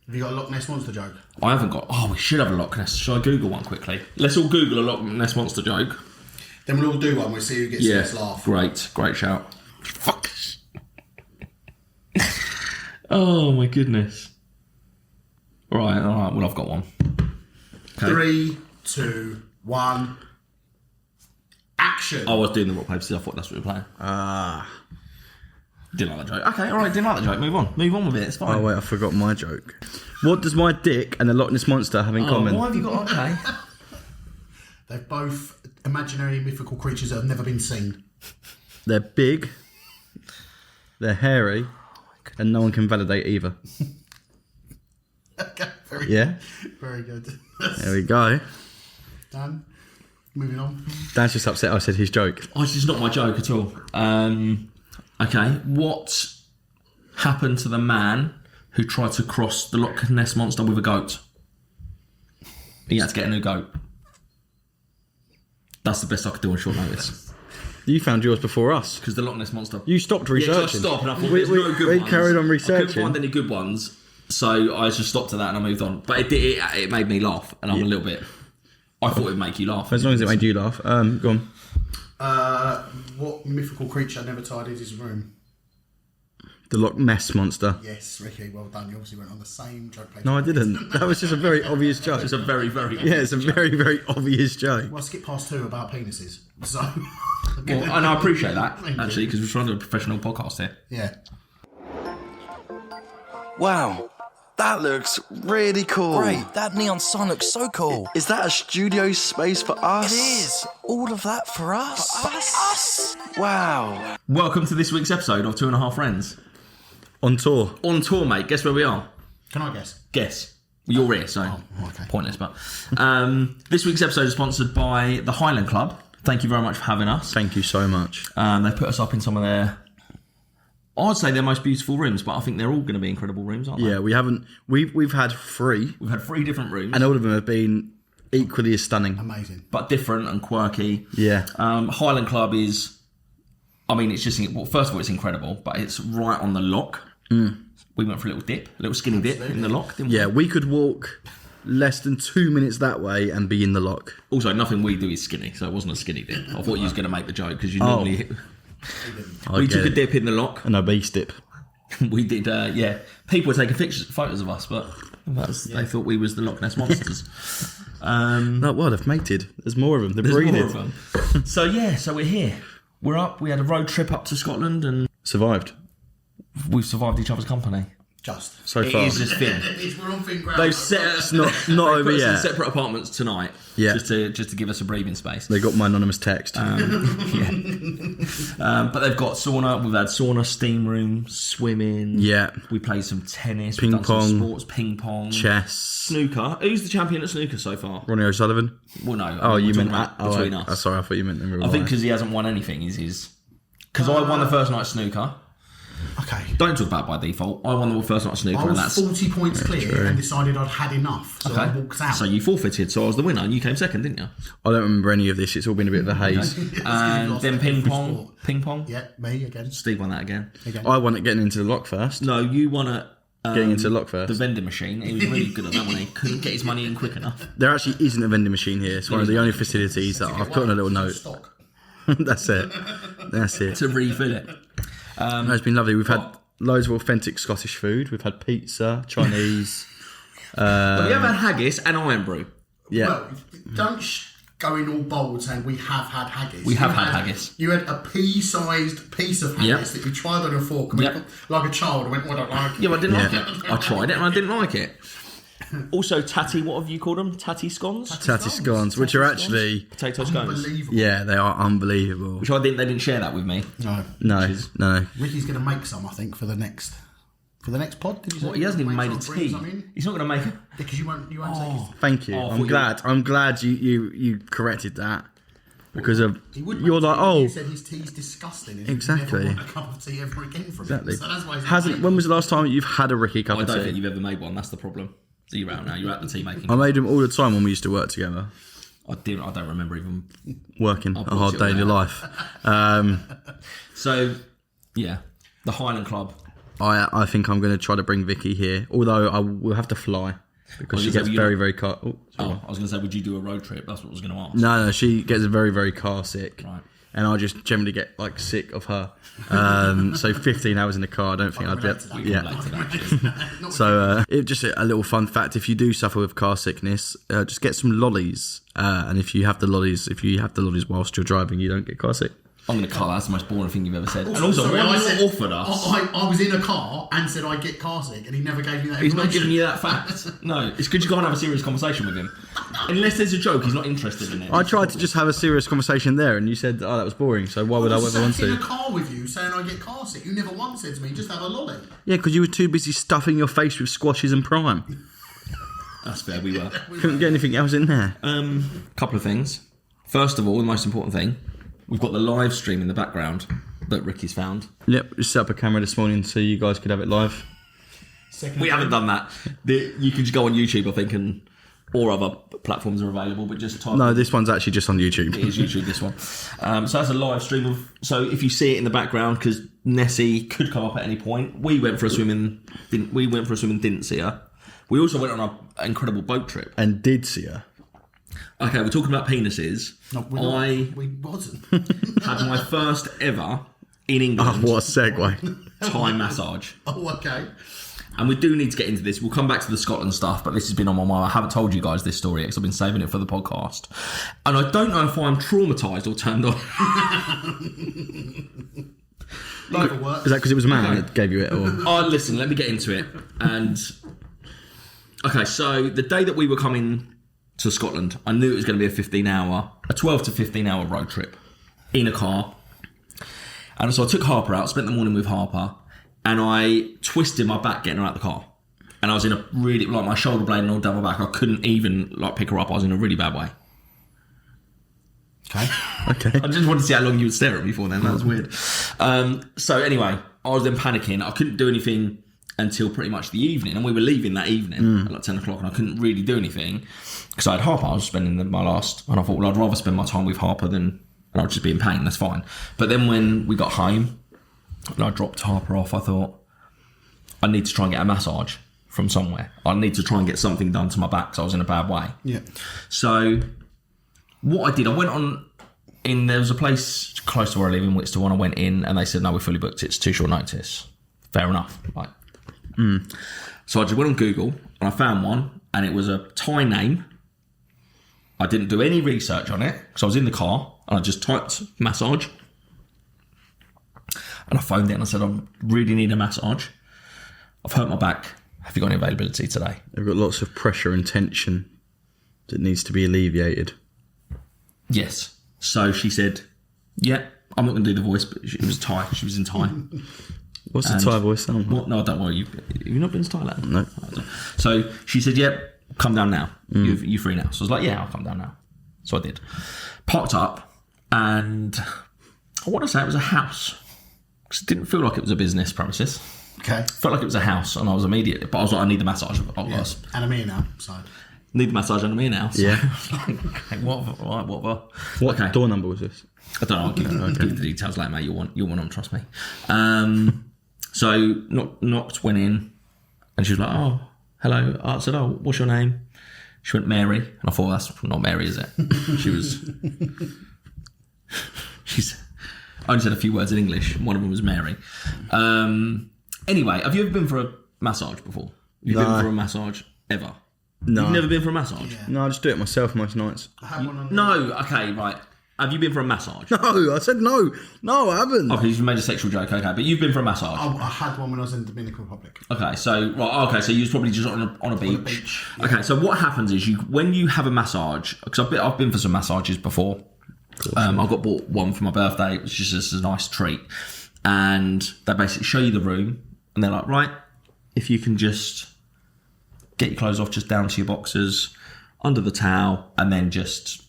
Have you got a Loch Ness Monster joke? I haven't got... Oh, we should have a Loch Ness. Shall I Google one quickly? Let's all Google a Loch Ness Monster joke. Then we'll all do one. We'll see who gets the best laugh. Great shout. Fuck. Oh, my goodness. All right. Well, I've got one. Okay. 3, 2, 1. Action. I was doing the rock, paper, scissors. I thought that's what we were playing. Didn't like that joke. Okay, all right, didn't like the joke. Move on with it. It's fine. Oh, wait, I forgot my joke. What does my dick and the Loch Ness Monster have in common? Why have you got... Okay. They're both imaginary mythical creatures that have never been seen. They're big, they're hairy, and no one can validate either. Okay, very good. There we go. Dan, moving on. Dan's just upset I said his joke. Oh, it's just not my joke at all. Okay, what happened to the man who tried to cross the Loch Ness Monster with a goat? He had to get a new goat. That's the best I could do on short notice. You found yours before us. Because the Loch Ness Monster... You stopped researching. Yeah, I stopped and I thought there's no good ones. We carried on researching. I couldn't find any good ones, so I just stopped at that and I moved on. But it made me laugh, and I'm a little bit... I thought it'd make you laugh. As long as it made you laugh. Go on. What mythical creature never tidied his room? The Loch Ness Monster. Yes, Ricky, well done. You obviously went on the same joke. No, I didn't. That was just a very obvious joke. It's a very, very... Yeah, it's a very, very obvious joke. Well, skip past 2 about penises. So... Well, and I appreciate that, actually, because we're trying to do a professional podcast here. Yeah. Wow, that looks really cool. Great, that neon sign looks so cool. Is that a studio space for us? It is. All of that for us. For us. Wow. Welcome to this week's episode of Two and a Half Friends. On tour. On tour, mate. Guess where we are? Can I guess? Guess. You're here, so okay. Pointless. But this week's episode is sponsored by the Highland Club. Thank you very much for having us. Thank you so much. They put us up in some of their... I'd say their most beautiful rooms, but I think they're all going to be incredible rooms, aren't they? Yeah, we haven't... We've had 3. We've had 3 different rooms. And all of them have been equally as stunning. Amazing. But different and quirky. Yeah. Highland Club is... I mean, it's just... Well, first of all, it's incredible, but it's right on the loch. We went for a little skinny dip in the loch, didn't we? Yeah, we could walk less than 2 minutes that way and be in the loch. Also, nothing we do is skinny, so it wasn't a skinny dip. I thought you was going to make the joke, because you normally... We took a dip in the loch. An obese dip. We did, yeah. People were taking photos of us, but they thought we was the Loch Ness Monsters. No, well, they've mated. There's more of them. They're There's breeding. more of them. So we're here. We're up. We had a road trip up to Scotland and Survived. we've survived each other's company. Just. So It far. is just thin. We're on thin ground. They've set us Not they over put us in yet. separate apartments tonight. Yeah. Just to give us a breathing space. They got my anonymous text. Yeah. But they've got sauna. We've had sauna, steam room, swimming. Yeah. We played some tennis. Ping we've done pong. some sports, ping pong, Chess. snooker. Who's the champion at snooker so far? Ronnie O'Sullivan. Well, no. Oh, you we're meant... talking about between us. Sorry, I thought you meant in real I think life. because he hasn't won anything is his... Because I won the first night snooker. Okay. Don't talk about it by default. I won the first night snooker, I and was that's 40 points clear and decided I'd had enough, so I walked out. So you forfeited. So I was the winner, and you came second, didn't you? I don't remember any of this. It's all been a bit of a haze. And then ping pong. Ping pong. Yeah, me again. Steve won that again. I won at getting into the lock first. No, you won at Getting into the lock first. the vending machine. He was really good at that one. He couldn't get his money in quick enough. There actually isn't a vending machine here. It's one of the only facilities that I've put on a little note. Stock. That's it. That's it. To refill it. No, it's been lovely. We've had loads of authentic Scottish food. We've had pizza, Chinese. But we have had haggis and iron brew. Yeah. Well, don't go in all bold saying we have had haggis. We have had haggis. You had a pea-sized piece of haggis that you tried on a fork and went, like a child and went, well, I don't like it. Yeah, but I didn't like it. I tried it and I didn't like it. Also, tatty, what have you called them? Tatty scones? Tatty scones, which are actually... Potato scones. Unbelievable. Yeah, they are unbelievable. Which they didn't share that with me. No. No. Ricky's going to make some, I think, for the next pod. Did you say? What, he hasn't even made a some, bring tea. some in? He's not going to make it. Because you won't take his... Thank you. Oh, I'm glad you corrected that. Because of He would you're make like, tea, oh, he said his tea's disgusting. And Exactly. He'd never want a cup of tea ever again from exactly. him. So that's why he's Hasn't. When was the last time you've had a Ricky cup I of don't tea? think you've ever made one. That's the problem. So you're out now. You're at the tea making. I made them all the time when we used to work together, I don't remember even. working a hard it day in your all life. So, yeah, the Highland Club. I think I'm going to try to bring Vicky here, although I will have to fly because she gets very, very car. I was going to say, would you do a road trip? That's what I was going to ask. No, she gets very, very car sick. Right. And I just generally get like sick of her. So 15 hours in the car, I don't think I'd get. Yeah. So it just a little fun fact: if you do suffer with car sickness, just get some lollies. And if you have the lollies, whilst you're driving, you don't get car sick. I'm going to cut that. That's the most boring thing you've ever said. Also, And also, sorry, what I you said- offered us? I was in a car and said I'd get car sick, and he never gave me that. He's not information. giving you that fact. No, it's because you go and have a serious conversation with him. Unless there's a joke, he's not interested in it. I tried to just have a serious conversation there, and you said, "Oh, that was boring." So why would I ever want in a to? car with you saying I get car sick. You never once said to me, just have a lolly. Yeah, because you were too busy stuffing your face with squashes and prime. That's fair, we were. Couldn't get anything else in there. Couple of things. First of all, the most important thing, we've got the live stream in the background that Ricky's found. Yep, just set up a camera this morning so you guys could have it live. We haven't done that. You can just go on YouTube, I think, or other platforms are available, but just type. No, this one's actually just on YouTube. It is YouTube, this one. So that's a live stream of. So if you see it in the background, because Nessie could come up at any point. We went for a swim and didn't see her. We also went on an incredible boat trip. And did see her. Okay, we're talking about penises. No, we wasn't. Had my first ever in England Oh, what a segue. Thai massage. Oh, okay. And we do need to get into this. We'll come back to the Scotland stuff, but this has been on my mind. I haven't told you guys this story yet because I've been saving it for the podcast. And I don't know if I'm traumatised or turned on. Neither works. Is that because it was a man that gave you it? Or? Oh, listen, let me get into it. And okay, so the day that we were coming to Scotland, I knew it was going to be a 12 to 15 hour road trip in a car. And so I took Harper out, spent the morning with Harper, and I twisted my back getting her out the car. And I was in a really, like my shoulder blade and all down my back. I couldn't even like pick her up. I was in a really bad way. Okay. I just wanted to see how long you would stare at me for then. That was weird. So anyway, I was then panicking. I couldn't do anything until pretty much the evening. And we were leaving that evening at like 10 o'clock, and I couldn't really do anything because I had Harper. I was spending my last, and I thought, well, I'd rather spend my time with Harper than, and I'd just be in pain. That's fine. But then when we got home and I dropped Harper off, I thought, I need to try and get a massage from somewhere. I need to try and get something done to my back because I was in a bad way. Yeah. So what I did, I went on in, there was a place close to where I live in Whitstable, and I went in and they said, no, we're fully booked. It's too short notice. Fair enough. Like, So I just went on Google and I found one, and it was a Thai name. I didn't do any research on it because I was in the car and I just typed massage. And I phoned it and I said, I really need a massage. I've hurt my back. Have you got any availability today? They've got lots of pressure and tension that needs to be alleviated. Yes. So she said, yeah, I'm not going to do the voice, but it was Thai. She was in Thai. What's the Thai voice sound like? What? No, don't worry. You've not been to Thailand? No. So she said, yeah, come down now. You're free now. So I was like, yeah, I'll come down now. So I did. Parked up, and I want to say it was a house. Because it didn't feel like it was a business premises. Okay. Felt like it was a house, and I was immediately, but I was like, I need the massage. Yeah. And I'm here now, side. Need the massage under me now. So Yeah. what? Okay. Door number was this? I don't know. I'll give you the details later, mate. You'll want them, trust me. So knocked, went in, and she was like, "Oh, hello." I said, "Oh, what's your name?" She went, "Mary," and I thought, "That's not Mary, is it?" She's only said a few words in English. One of them was Mary. Anyway, have you ever been for a massage before? You've been for a massage ever? No. You've never been for a massage? Yeah. No, I just do it myself most nights. I had one on No. Okay, right. Have you been for a massage? No, I said no. No, I haven't. Okay, you've made a sexual joke. Okay, but you've been for a massage. I had one when I was in the Dominican Republic. Okay, so you was probably just on a beach. beach, yeah. Okay, so what happens is when you have a massage, because I've been for some massages before. I got bought one for my birthday. It was just a nice treat, and they basically show you the room, and they're like, right, if you can just get your clothes off, just down to your boxers, under the towel, and then just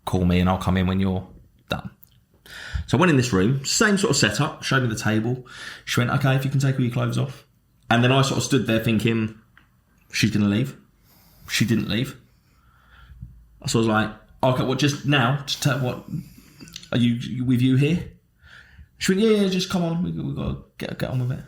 call me and I'll come in when you're done. So I went in this room, same sort of setup, showed me the table. She went, okay, if you can take all your clothes off. And then I sort of stood there thinking, she's going to leave. She didn't leave. So I was like, okay, well, just now, just tell what, are you with you here? She went, yeah, just come on, we've got to get on with it.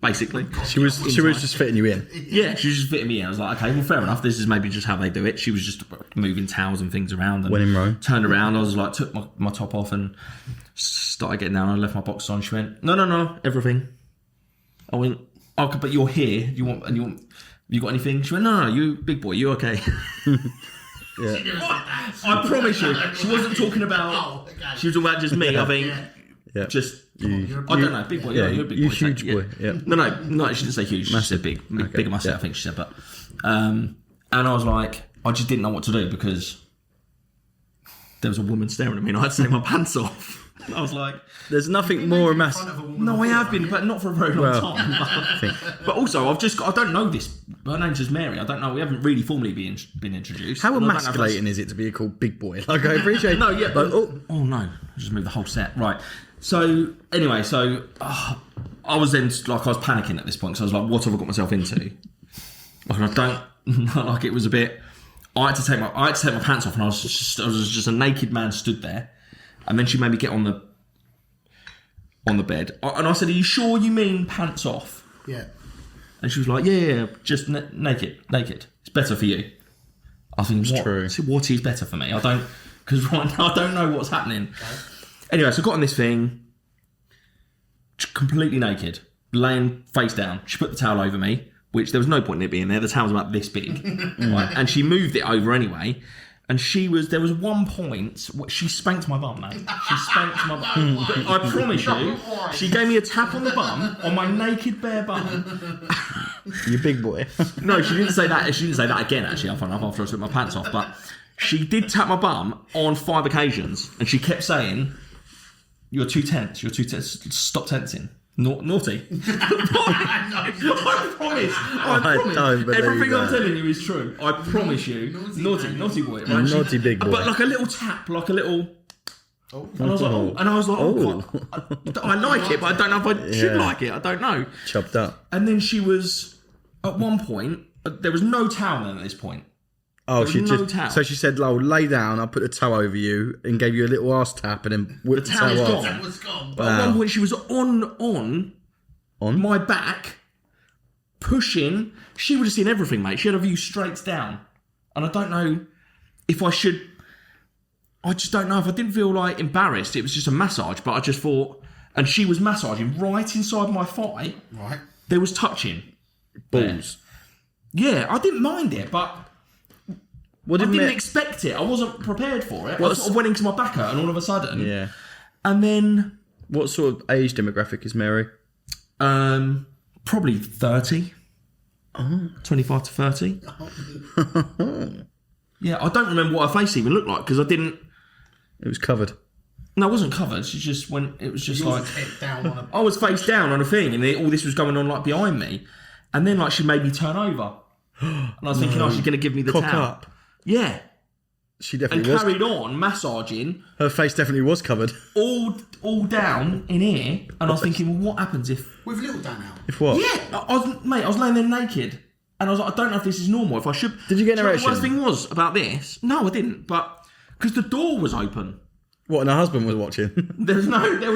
basically. She was just fitting you in. Yeah, she was just fitting me in. I was like, okay, well, fair enough. This is maybe just how they do it. She was just moving towels and things around. And When in Rome. Turned around. I was like, took my top off and started getting down. I left my box on. She went, no, everything. I went, okay, but you're here. You got anything? She went, no, you big boy, you okay? Yeah. I promise you, she wasn't talking about. She was talking about just me. I think, Yeah. just. You, I don't know, big boy. Yeah, you're a big boy. huge yeah. boy. Yeah. No. She didn't say huge. She said big, bigger myself. I think she said, but. And I was like, I just didn't know what to do because there was a woman staring at me, and I had to take my pants off. I was like, There's nothing more massive. no, I have been, but not for a very long time. But also, I don't know this. Her name's just Mary. I don't know. We haven't really formally been introduced. How And I don't know if emasculating is it to be called big boy? Like, I appreciate. No, yeah, But, but oh no, I just moved the whole set. Right. So anyway, I was then like I was panicking at this point because I was like, what have I got myself into? Like I don't like it was a bit. I had to take my pants off, and I was just a naked man stood there, and then she made me get on the bed, and I said, "Are you sure you mean pants off?" Yeah. And she was like, "Yeah, just naked. It's better for you." I think true. What is better for me? I don't, because right now I don't know what's happening. Okay. Anyway, so I got on this thing, completely naked, laying face down. She put the towel over me, which there was no point in it being there. The towel was about this big, right? And she moved it over anyway. And there was one point, she spanked my bum, mate. She spanked my bum. I promise you, she gave me a tap on the bum, on my naked bare bum. You big boy. No, she didn't say that. She didn't say that again, actually, after I took my pants off. But she did tap my bum on 5 occasions. And she kept saying, you're too tense. Stop tensing. Naughty. I promise. don't believe Everything that. I'm telling you is true. I promise you. Naughty boy. Right? Naughty big boy. But like a little tap, like a little. And I was like, God, I like it, but I don't know if I should like it. I don't know. Chopped up. And then she was, at one point, there was no towel then at this point. Oh, There was no towel. so she said, "Oh, lay down. I'll put a towel over you," and gave you a little ass tap, and then whipped the towel's towel gone. off. It was gone. But at one point she was on my back, pushing. She would have seen everything, mate. She had a view straight down. And I don't know if I should. I just don't know if I didn't feel like embarrassed. It was just a massage, but I just thought. And she was massaging right inside my thigh. Right. There was touching. Balls. Yeah, I didn't mind it, but What I did didn't Mary? expect it. I wasn't prepared for it. I What's- sort of went into my back hurt, and all of a sudden. Yeah. And then. What sort of age demographic is Mary? Probably 30. 25 to 30. Yeah, I don't remember what her face even looked like because I didn't. It was covered. No, it wasn't covered. She just went. It was just Yours like was head down on a... I was face down on a thing, and all this was going on like behind me, and then like she made me turn over, and I was thinking, oh, she's going to give me the Cock towel. up. Yeah, She and definitely was. carried on massaging Her face definitely was covered. all down in here, and I was thinking, well, what happens if? With little Dan out. If what? Yeah, I was laying there naked, and I was like, I don't know if this is normal. If I should. Did you get an Do know what erection? the worst thing was about this? No, I didn't, but because the door was open. What? And her husband was watching. There was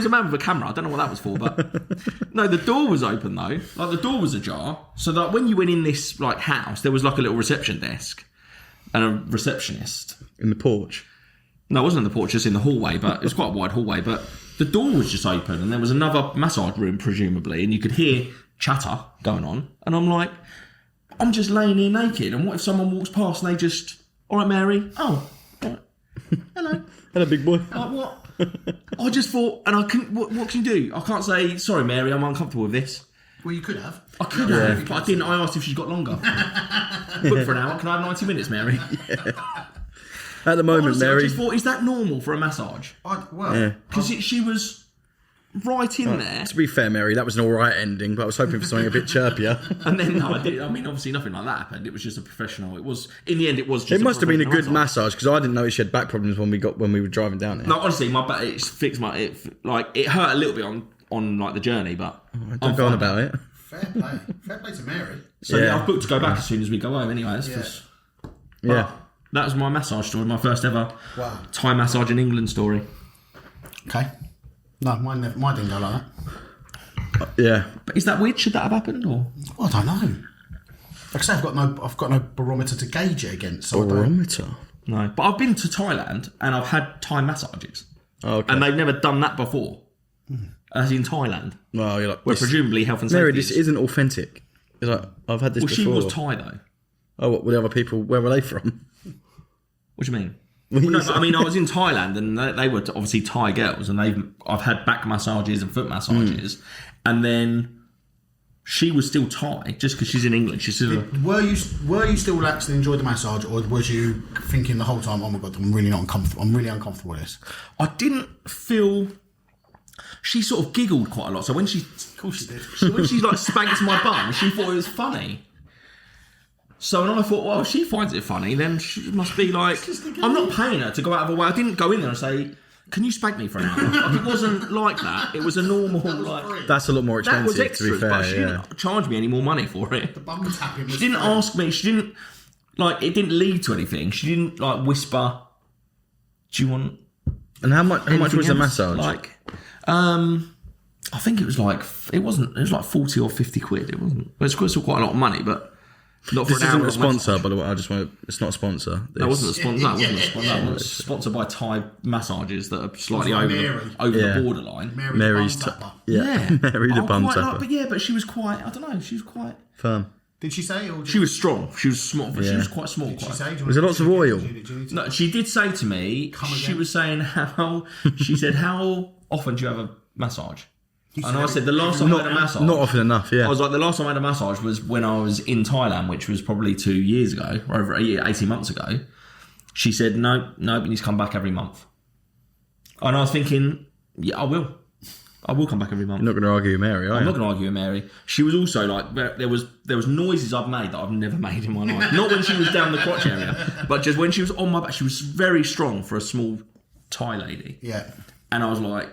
a man with a camera. I don't know what that was for, but no, the door was open though. Like the door was ajar, so that when you went in this like house, there was like a little reception desk and a receptionist In the porch. No, it wasn't in the porch, just in the hallway, but it was quite a wide hallway. But the door was just open, and there was another massage room presumably, and you could hear chatter going on. And I'm like, I'm just laying here naked, and what if someone walks past and they just, all right, Mary, oh, all right. Hello. Hello, big boy. Like, what? I just thought, and I couldn't. What can you do? I can't say sorry, Mary. I'm uncomfortable with this. Well, you could have. I could have, but I didn't. I asked if she's got longer. Book for an hour. Can I have 90 minutes, Mary? At the moment, Honestly, Mary. I just thought, is that normal for a massage? Yeah. Because she was right in there, To be fair, Mary, that was an alright ending, but I was hoping for something a bit chirpier. and then no, I did. I mean, obviously nothing like that happened. It was just a professional. It was in the end. It was. Just It must have been a professional good massage because I didn't know she had back problems when we were driving down there. No, honestly, my back. It fixed my. It hurt a little bit on like the journey, but Don't go on about it. Fair play. Fair play to Mary. So yeah, I've booked to go back as soon as we go home. Anyway, that's just. Yeah. That was my massage story, my first ever Wow. Thai massage in England story. Okay. No, mine didn't go like that. Yeah. But is that weird? Should that have happened or? Well, I don't know. Like I say, I've got no barometer to gauge it against. So Barometer? No. But I've been to Thailand and I've had Thai massages. Oh, okay. And they've never done that before. As in Thailand. Well, you're like, Where presumably health and safety Mary, this isn't authentic. It's like, I've had this before. She was Thai though. Oh, what were the other people? Where were they from? What do you mean? What Well, you no, say? but I mean, I was in Thailand and they were obviously Thai girls, and I've had back massages and foot massages, and then she was still Thai just because she's in England. She's still. Were you still relaxed and enjoyed the massage, or was you thinking the whole time, "Oh my god, I'm really uncomfortable with this"? I didn't feel. She sort of giggled quite a lot. So when of course she did. When she like spanked my bum, she thought it was funny. So when I thought, well, if she finds it funny, then she must be like, I'm not paying her to go out of her way. I didn't go in there and say, can you spank me for an hour? Like, it wasn't like that. It was a normal, like... That's a lot more That expensive, was extras, to be fair. but she didn't charge me any more money for it. The bum tapping was She didn't ask me, she didn't, like, it didn't lead to anything. She didn't, like, whisper, do you want... And how much was the else? massage? Like, I think it was like, it was like 40 or 50 quid. It wasn't, it's still quite a lot of money, but... Not for This an isn't hour a of sponsor, massage. by the way. I just want it's not a sponsor. That wasn't a sponsor. That wasn't a sponsor. That was sponsored by Thai massages that are slightly over the borderline. Mary's the bum tapper. Mary the bum quite tapper. but she was quite. I don't know. She was quite Firm. Did she say? Or She was strong. She was small. But she was quite small. Did she Quite. say? Was there lots of oil? No, she did say to me. She was saying how. She said, "How often do you have a massage?" And I said, the last time I had a massage... Not often enough, yeah. I was like, the last time I had a massage was when I was in Thailand, which was probably 2 years ago, or over 18 months ago. She said, no, you need to come back every month. And I was thinking, yeah, I will. I will come back every month. You're not going to argue with Mary, are you? I'm not going to argue with Mary. She was also like, there was noises I've made that I've never made in my life. Not when she was down the crotch area, but just when she was on my back. She was very strong for a small Thai lady. Yeah. And I was like...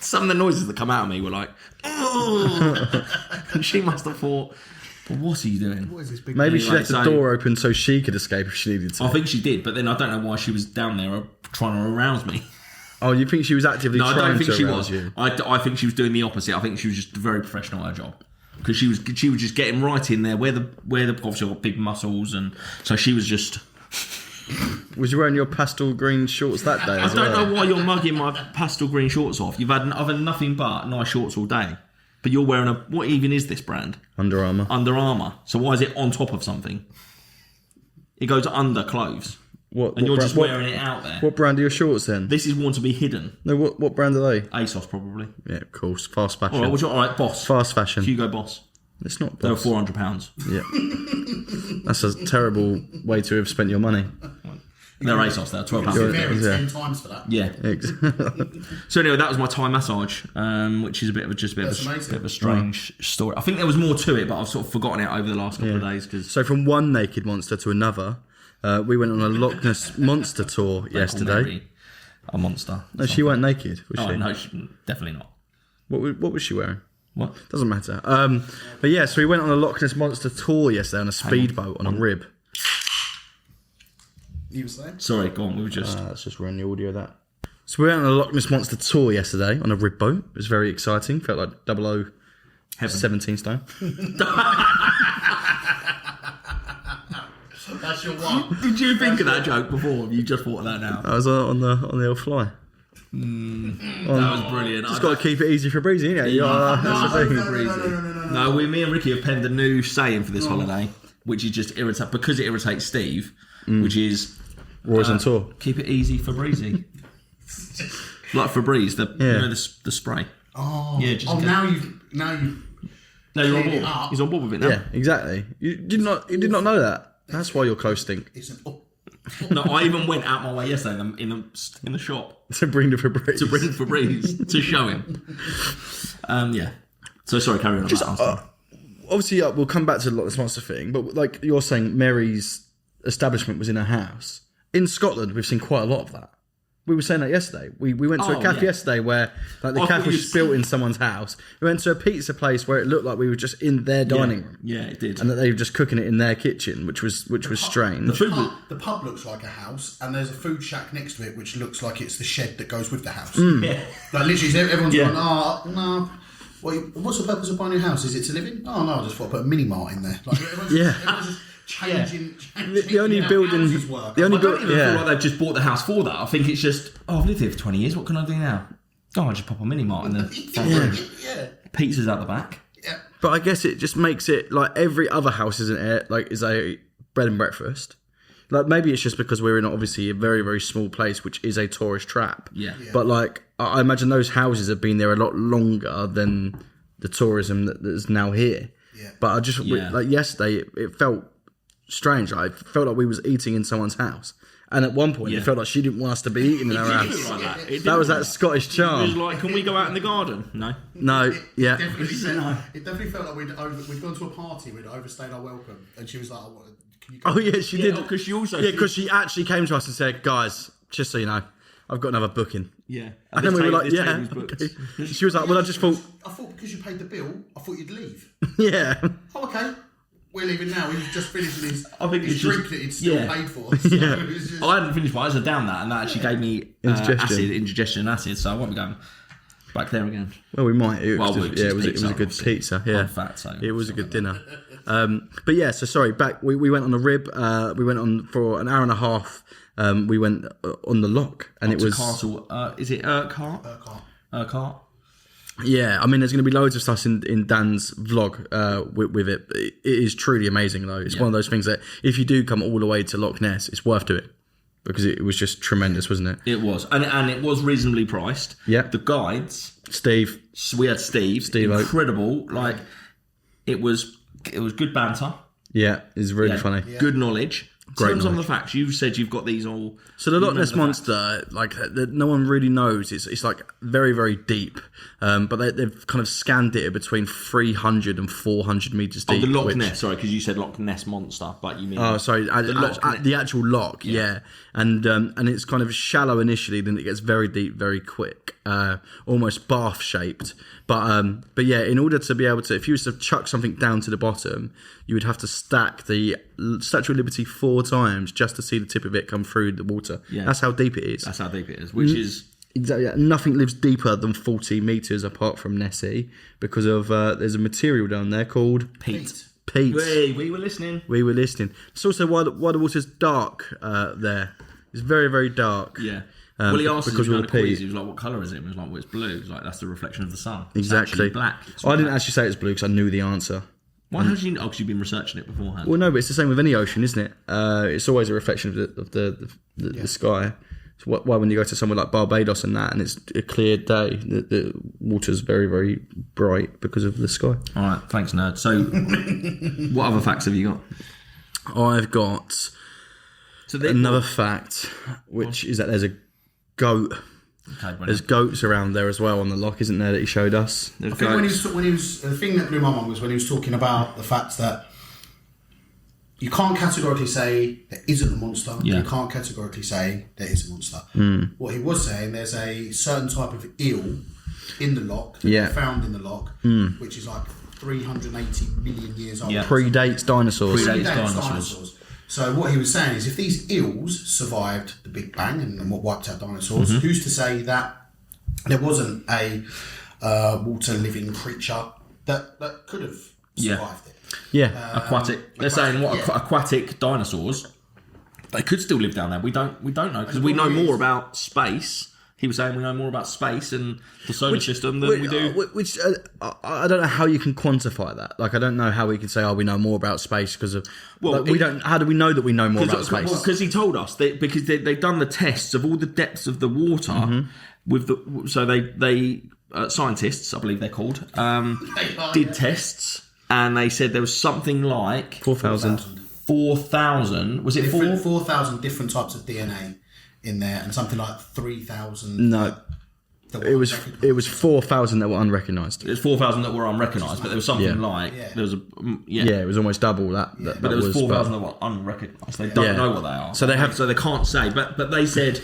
Some of the noises that come out of me were like, oh! And she must have thought, well, what are you doing? What is this big? Maybe she left the so- door open so she could escape if she needed to. I think she did, but then I don't know why she was down there trying to arouse me. Oh, you think she was actively No, I trying don't think to she arouse was. you? I think she was doing the opposite. I think she was just very professional at her job. Because she was just getting right in there where the obviously got big muscles, and so she was just... Was you wearing your pastel green shorts that day as I don't well? know why you're mugging my pastel green shorts off. I've had nothing but nice shorts all day. But you're wearing what even is this brand? Under Armour. Under Armour. So why is it on top of something? It goes under clothes. And you're just wearing it out there. What brand are your shorts then? This is worn to be hidden. No, what brand are they? ASOS probably. Yeah, of course. Fast fashion. All right, Boss. Fast fashion. Hugo Boss. It's not They were Boss. £400. Yeah. That's a terrible way to have spent your money. They're ASOS. They're £12. Very Yeah. 10 times for that. Yeah. So anyway, that was my Thai massage, which is a bit of a strange story. I think there was more to it, but I've sort of forgotten it over the last couple of days because So from one naked monster to another, we went on a Loch Ness Monster tour yesterday. a monster. No, she weren't naked, was she? No, definitely not. What was she wearing? What? Doesn't matter. But yeah, so we went on a Loch Ness Monster tour yesterday on a speedboat on a rib. You were saying? Sorry, go on. We were just. Let's just run the audio of that. So we went on a Loch Ness Monster tour yesterday on a rib boat. It was very exciting. Felt like 17 stone. That's your one. Did you think of that joke before? Or have you just thought of that now? I was on the old fly. That was brilliant. Just got to keep it easy for breezy, innit? That's the thing. No, me and Ricky have penned a new saying for this holiday, which is just because it irritates Steve, which is Roy's on tour. Keep it easy for breezy. Like Febreze, the spray. Oh, Yeah, just in now case. you've No, you're on cleared it board. up. He's on board with it now. Yeah, exactly. You did not know that. That's why your clothes stink. It's an No, I even went out my way yesterday in the shop To bring the Febreze. to bring Febreze to show him. Yeah. So sorry, carry on. Just Obviously, we'll come back to the Loch Ness Monster thing, but like you're saying, Mary's establishment was in her house. In Scotland, we've seen quite a lot of that. We were saying that yesterday. We went to a cafe yesterday where like the cafe was built in someone's house. We went to a pizza place where it looked like we were just in their dining room. Yeah, it did. And that they were just cooking it in their kitchen, which was strange. The pub looks like a house, and there's a food shack next to it, which looks like it's the shed that goes with the house. Yeah. Like literally, everyone's going, no, What's the purpose of buying a house? Is it to live in? Oh no, I just thought I'd put a mini mart in there. Like, everyone's just changing the only building, the only I don't building, even feel like they've just bought the house for that. I think it's just, I've lived here for 20 years. What can I do now? Oh, I just pop a mini mart in the front room. Pizza's out the back. Yeah. But I guess it just makes it like every other house, isn't it? Like, is a bread and breakfast. Like, maybe it's just because we're in obviously a very, very small place, which is a tourist trap. Yeah. But like, I imagine those houses have been there a lot longer than the tourism that is now here. Yeah. But I just like yesterday, it felt strange. Like, it felt like we was eating in someone's house. And at one point, it felt like she didn't want us to be eating in her house. That was that Scottish charm. It was like, can we go out in the garden? No. No, yeah. It definitely felt like we'd gone to a party, we'd overstayed our welcome, and she was like, "Can you go?" Oh yeah, she did. Because she also... Yeah, because she actually came to us and said, "Guys, just so you know, I've got another booking." Yeah. And then we were like, "Yeah." Okay. She was like, "Well, I just thought..." I thought because you paid the bill, I thought you'd leave. Yeah. Oh, okay. We're leaving now. He was just finishing his it's drink just- that he'd still yeah. paid for. So it was just, I hadn't finished mine. I was down that, and that actually gave me indigestion acid, so I won't be going back there again. Well, we might. It was, Well, just, it was a good obviously. pizza. Yeah, I'm fat, so it was a good dinner. But yeah, so sorry. Back, we went on the rib. We went on for an hour and a half. We went on the loch, and it was Castle. Is it Urquhart? Urquhart. Yeah, I mean, there's going to be loads of stuff in Dan's vlog with it. It is truly amazing, though. It's one of those things that if you do come all the way to Loch Ness, it's worth doing because it was just tremendous, wasn't it? It was, and it was reasonably priced. Yeah. The guides. Steve. We had Steve. Incredible. Like, it was good banter. Yeah, it's really funny. Yeah. Good knowledge. Great Tell them some of knowledge. the facts. You said you've got these all. So the Loch Ness Monster, like no one really knows. It's like very, very deep, but they've kind of scanned it between 300 and 400 meters deep. Oh, the Loch Ness. Sorry, because you said Loch Ness Monster, but you mean? Oh, sorry, the actual loch. Yeah, and it's kind of shallow initially, then it gets very deep, very quick, almost bath shaped. But yeah, in order to be able to, if you was to chuck something down to the bottom, you would have to stack the Statue of Liberty 4 times just to see the tip of it come through the water. Yeah. That's how deep it is. That's how deep it is, which is... Exactly. Yeah. Nothing lives deeper than 40 metres apart from Nessie because of there's a material down there called... Peat. We were listening. We were listening. It's also why the water's dark there. It's very, very dark. Yeah. Well, he asked us because if we of had the a quiz. peat. He was like, what colour is it? And he was like, well, it's blue. He was like, that's the reflection of the sun. It's Exactly. actually black. I didn't actually say it's blue because I knew the answer. Why did you know? Because you've been researching it beforehand. Well, no, but it's the same with any ocean, isn't it? It's always a reflection of the sky. So why when you go to somewhere like Barbados and that, and it's a clear day, the water's very, very bright because of the sky. All right, thanks, nerd. So, what other facts have you got? I've got another fact, which is that there's a goat. Okay, there's goats around there as well on the loch, isn't there, that he showed us? I think when he was the thing that blew my mind was when he was talking about the fact that you can't categorically say there isn't a monster. Yeah. You can't categorically say there is a monster. What he was saying, there's a certain type of eel in the loch that they found in the loch, which is like 380 million years old. Yeah. Predates dinosaurs. Predates dinosaurs. So what he was saying is if these eels survived the Big Bang and what wiped out dinosaurs, who's to say that there wasn't a water living creature that could have survived it? Yeah. Aquatic. They're saying aquatic dinosaurs. They could still live down there. We don't know because we know more about space. He was saying we know more about space and the solar system than we do. Which I don't know how you can quantify that. Like, I don't know how we can say, we know more about space because of. Well, we don't. How do we know that we know more about space? Because he told us because they've done the tests of all the depths of the water with the. So they scientists, I believe they're called, did tests and they said there was something like 4,000. 4,000. Was it 4,000 different types of DNA in there, and something like 3,000. No, it was 4,000 that were unrecognised. There's 4,000 that were unrecognised, but there was something like there was a it was almost double that. But there was 4,000 that were unrecognised. They don't know what they are. So they can't say. But they said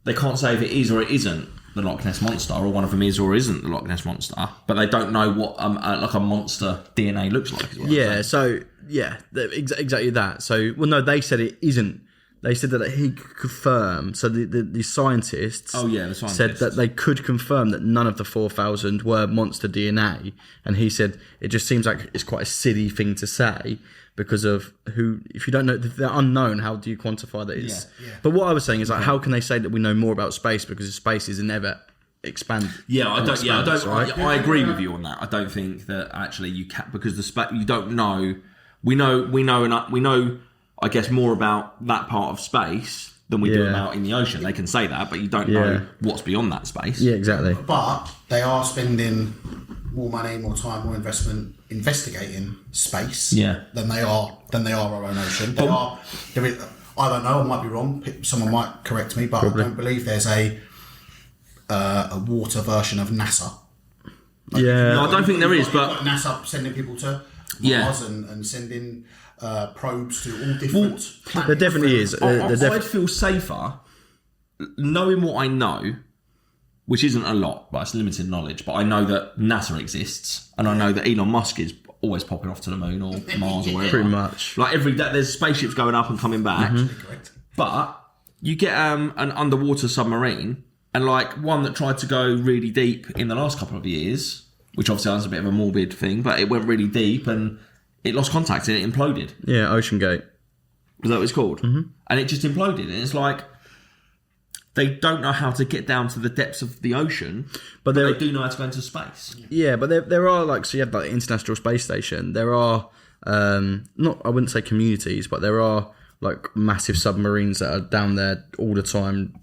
they can't say if it is or it isn't the Loch Ness Monster, or one of them is or isn't the Loch Ness Monster. But they don't know what like a monster DNA looks like. So exactly that. So no, they said it isn't They said that he could confirm. So the scientists, said that they could confirm that none of the 4,000 were monster DNA, and he said it just seems like it's quite a silly thing to say because of if you don't know, if they're unknown, how do you quantify that? But what I was saying is like, how can they say that we know more about space because space is never expand? I agree with you on that. I don't think that actually you can, because you don't know. We know. I guess more about that part of space than we do about in the ocean. They can say that, but you don't know what's beyond that space. Yeah, exactly. But they are spending more money, more time, more investment investigating space than they are our own ocean. I don't know, I might be wrong. Someone might correct me, but I don't believe there's a water version of NASA. No, I don't think there is, but NASA sending people to Mars and sending probes to all different planets. There definitely is. I'd feel safer knowing what I know, which isn't a lot, but it's limited knowledge. But I know that NASA exists, and I know that Elon Musk is always popping off to the moon or Mars or wherever. Pretty much. Like every day, there's spaceships going up and coming back. But you get an underwater submarine, and like one that tried to go really deep in the last couple of years, which obviously was a bit of a morbid thing, but it went really deep and it lost contact and it imploded. Yeah, Ocean Gate. Was that what it's called? Mm-hmm. And it just imploded. And it's like, they don't know how to get down to the depths of the ocean, but they do know how to go into space. Yeah, but there are like, so you have like the International Space Station. There are, I wouldn't say communities, but there are like massive submarines that are down there all the time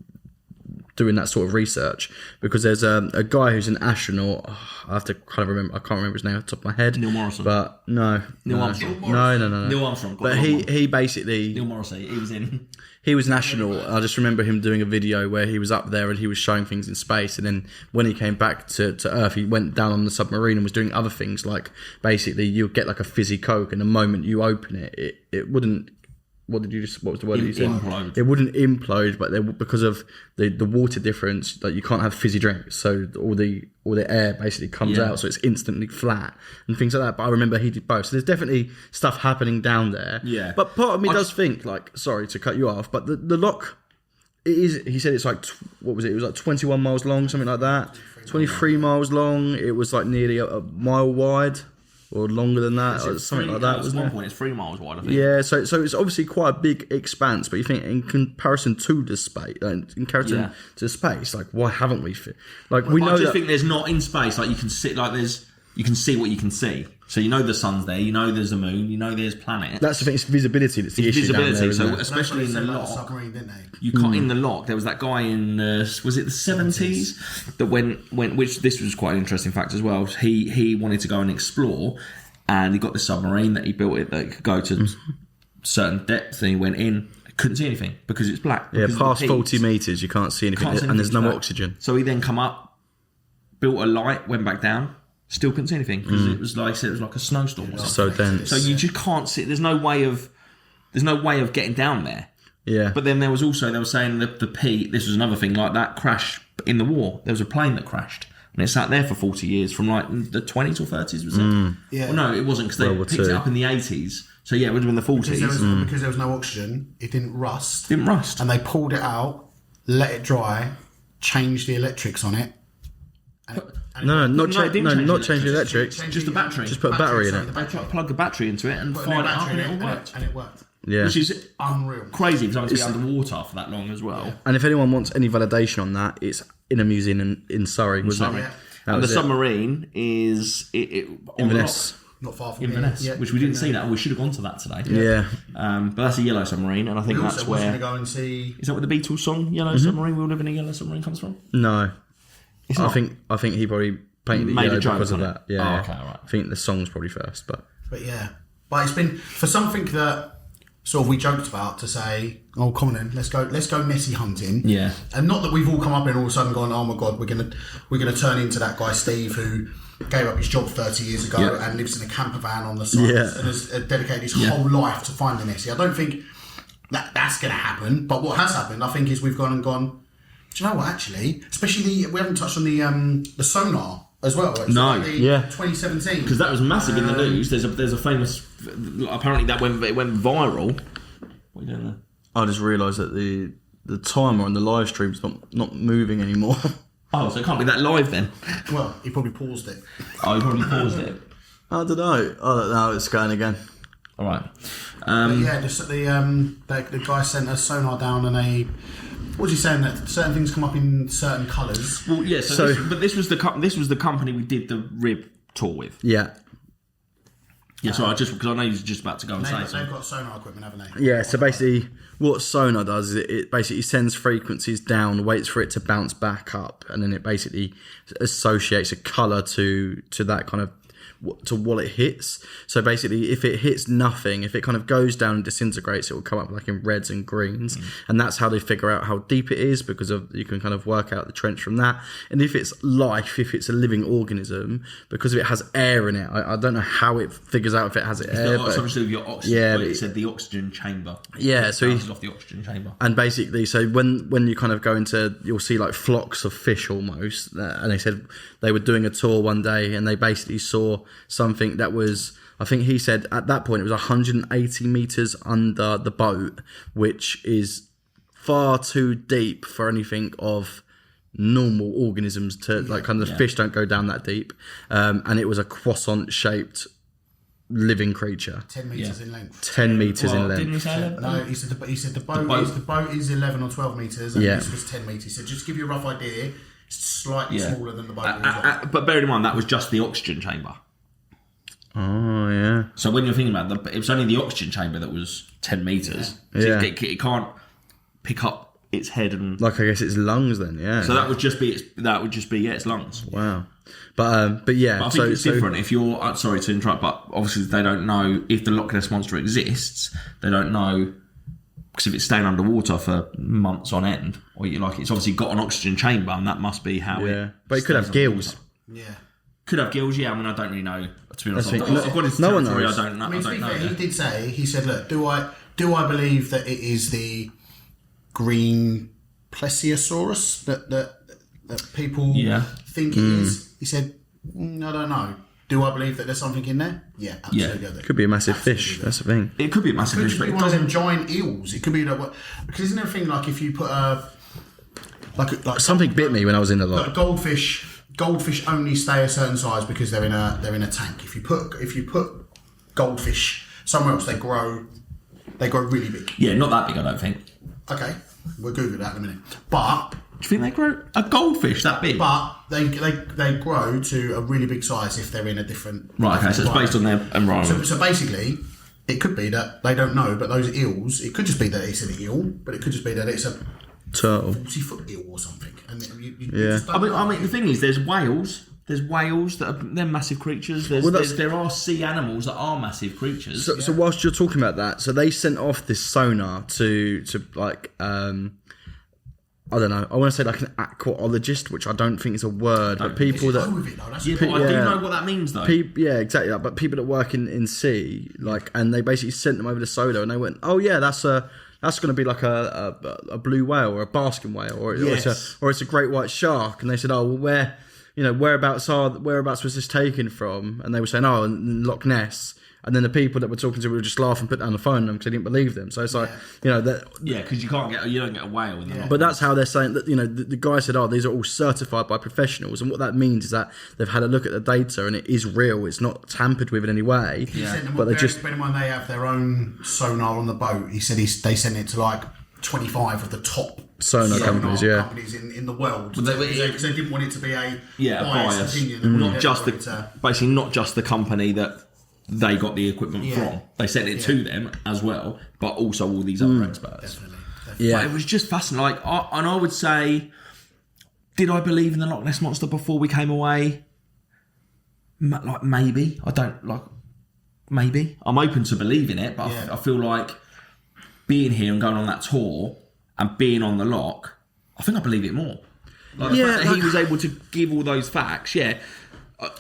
doing that sort of research, because there's a guy who's an astronaut. I have to kind of remember. I can't remember his name off the top of my head. Neil Morrison. But no. Neil Armstrong. No. Neil Armstrong. But he basically. Neil Morrissey. He was in. He was an astronaut. I just remember him doing a video where he was up there and he was showing things in space, and then when he came back to Earth, he went down on the submarine and was doing other things, like basically you'll get like a fizzy Coke, and the moment you open it wouldn't. What was the word you said? Implode. It wouldn't implode, but because of the water difference, like you can't have fizzy drinks, so all the air basically comes out, so it's instantly flat and things like that. But I remember he did both, so there's definitely stuff happening down there. Yeah. But part of me does think, like, sorry to cut you off, but the loch, it is. He said it's like what was it? It was like 21 miles long, something like that. 23 miles long. It was like nearly a mile wide. Or longer than that, or something like that. At one point, it's 3 miles wide, I think. Yeah, so it's obviously quite a big expanse, but you think in comparison to the space, to the space, like why haven't we? We know. I just think there's not in space. Like you can see, you can see what you can see. So you know the sun's there, you know there's a moon, you know there's planets. That's the thing. It's visibility that's the issue. Visibility. Down there, so especially in the loch, submarine, didn't they? you can't in the loch. There was that guy in was it the 70s that went which this was quite an interesting fact as well. He wanted to go and explore, and he got the submarine that he built it that could go to certain depth, and he went in. Couldn't see anything because it's black. Yeah, past 40 metres you can't see anything, and there's no oxygen. So he then come up, built a light, went back down. Still couldn't see anything because it was like I said, it was like a snowstorm or something. So dense. So you just can't see. There's no way of getting down there. Yeah. But then they were saying that this was another thing, like that crash in the war. There was a plane that crashed and it sat there for 40 years, from like the 20s or 30s, was it? Yeah. Well, no, it wasn't, because they picked it up in the 80s. So yeah, it would have been the 40s. Because there was no oxygen, it didn't rust. And they pulled it out, let it dry, changed the electrics on it. Not change the electrics. Just the battery. Just put a battery in it. They tried to plug the battery into it and fired it up, and it all worked. And it worked. Yeah. Which is unreal. Crazy, because it's underwater for that long as well. And if anyone wants any validation on that, it's in a museum in Surrey, wasn't it? Yeah. And the submarine is Inverness. Not far from Inverness, which we didn't see that. We should have gone to that today. Yeah. But that's a yellow submarine, and I think that's where. Going to go and see. Is that where the Beatles song "Yellow Submarine"? We'll live in a yellow submarine comes from? No. I think he probably painted it yellow because of that. Yeah. Oh, okay, right. I think the song's probably first, but yeah, but it's been for something that sort of we joked about, to say, oh, come on then, let's go Nessie hunting. Yeah. And not that we've all come up and all of a sudden gone, oh my god, we're gonna turn into that guy Steve who gave up his job 30 years ago and lives in a camper van on the side and has dedicated his whole life to finding Nessie. I don't think that's going to happen. But what has happened, I think, is we've gone, do you know what, actually, especially we haven't touched on the sonar as well. It's 2017. Because that was massive in the news. There's a famous, apparently it went viral. What are you doing there? I just realised that the timer on the live stream's not moving anymore. Oh, so it can't be that live then? Well, he probably paused it. Oh, he probably paused it. I don't know. It's going again. All right. The guy sent a sonar down and what was he saying, that certain things come up in certain colours? Well, yeah. This was the company we did the rib tour with. Yeah. Yeah. So because I know you're just about to go and say They've something. got sonar equipment, haven't they? Yeah, so basically what sonar does is it basically sends frequencies down, waits for it to bounce back up, and then it basically associates a colour to that kind of to what it hits. So basically if it hits nothing, if it kind of goes down and disintegrates, it will come up like in reds and greens, and that's how they figure out how deep it is, because you can kind of work out the trench from that. And if it's life, if it's a living organism, because if it has air in it, I don't know how it figures out if it has air, It's obviously with your oxygen. Yeah, but it said the oxygen chamber. Yeah, so bounces off the oxygen chamber. And basically, so when you kind of go into, you'll see like flocks of fish almost. And they said they were doing a tour one day, and they basically saw something that was, I think he said at that point it was 180 meters under the boat, which is far too deep for anything of normal organisms to like kind of the fish don't go down that deep. And it was a croissant shaped living creature, 10 metres in length. 10 metres in length. Didn't he say 11? No, he said the boat is 11 or 12 metres, and this was 10 metres. So just to give you a rough idea, it's slightly smaller than the boat. But bear in mind that was just the oxygen chamber. Oh yeah. So when you're thinking about it was only the oxygen chamber that was 10 metres. Yeah. So it can't pick up its head and Like I guess it's lungs then, yeah. so that would just be its lungs. Wow. But yeah. But I think it's different. If you're sorry to interrupt, but obviously they don't know if the Loch Ness Monster exists. They don't know because if it's staying underwater for months on end, or it's obviously got an oxygen chamber, and that must be how it. Yeah, but it could have gills. Yeah. Could have gills, yeah. I mean, I don't really know. To be honest, I think- I've got into no one territory. knows. I don't know. I mean, to be fair, that. he did say, he said, look, do I believe that it is the green plesiosaurus that people think it is? He said, I don't know. Do I believe that there's something in there? Yeah, absolutely. Could be a massive fish. That's the thing. It could be a massive It could fish, just but be it one of doesn't. them giant eels. It could be because isn't there a thing like if you put like Something bit me when I was in the like lot. goldfish only stay a certain size because they're in a tank. If you put goldfish somewhere else, they grow really big. Yeah, not that big, I don't think. Okay, we'll Google that in a minute. But Do you think they grow a goldfish that big? they grow to a really big size if they're in a different Right. Okay. So it's based on their environment. So basically, it could be that they don't know, but those eels, it could just be that it's an eel, but it could just be that it's a Turtle. 40-foot eel or something. And you Yeah. just don't know. I mean, the thing is, there's whales. There's whales that they're massive creatures. There are sea animals that are massive creatures. So whilst you're talking about that, so they sent off this sonar to like I don't know. I want to say like an aquaologist, which I don't think is a word, but people Go that with it, though. That's yeah, the but I do know what that means, though. yeah, exactly. That. But people that work in sea, like, and they basically sent them over to sonar, and they went, "Oh yeah, that's going to be like a blue whale or a basking whale, or it's a great white shark." And they said, "Oh, well, whereabouts was this taken from?" And they were saying, "Oh, in Loch Ness." And then the people that were talking to would just laugh and put down the phone on them because they didn't believe them. So it's like, because you don't get a whale in the Loch But that's how they're saying that, the guy said, these are all certified by professionals. And what that means is that they've had a look at the data and it is real. It's not tampered with in any way. But they just... Bear in mind, they have their own sonar on the boat. He said they sent it to like 25 of the top sonar companies in the world. Because they didn't want it to be a biased opinion. not just the company that they got the equipment from. They sent it to them as well, but also all these other experts. Definitely. Yeah. But it was just fascinating. And I would say, did I believe in the Loch Ness Monster before we came away? Like maybe. I don't like. Maybe I'm open to believing it, but I feel like being here and going on that tour and being on the loch, I think I believe it more. Like the fact that he was able to give all those facts. Yeah,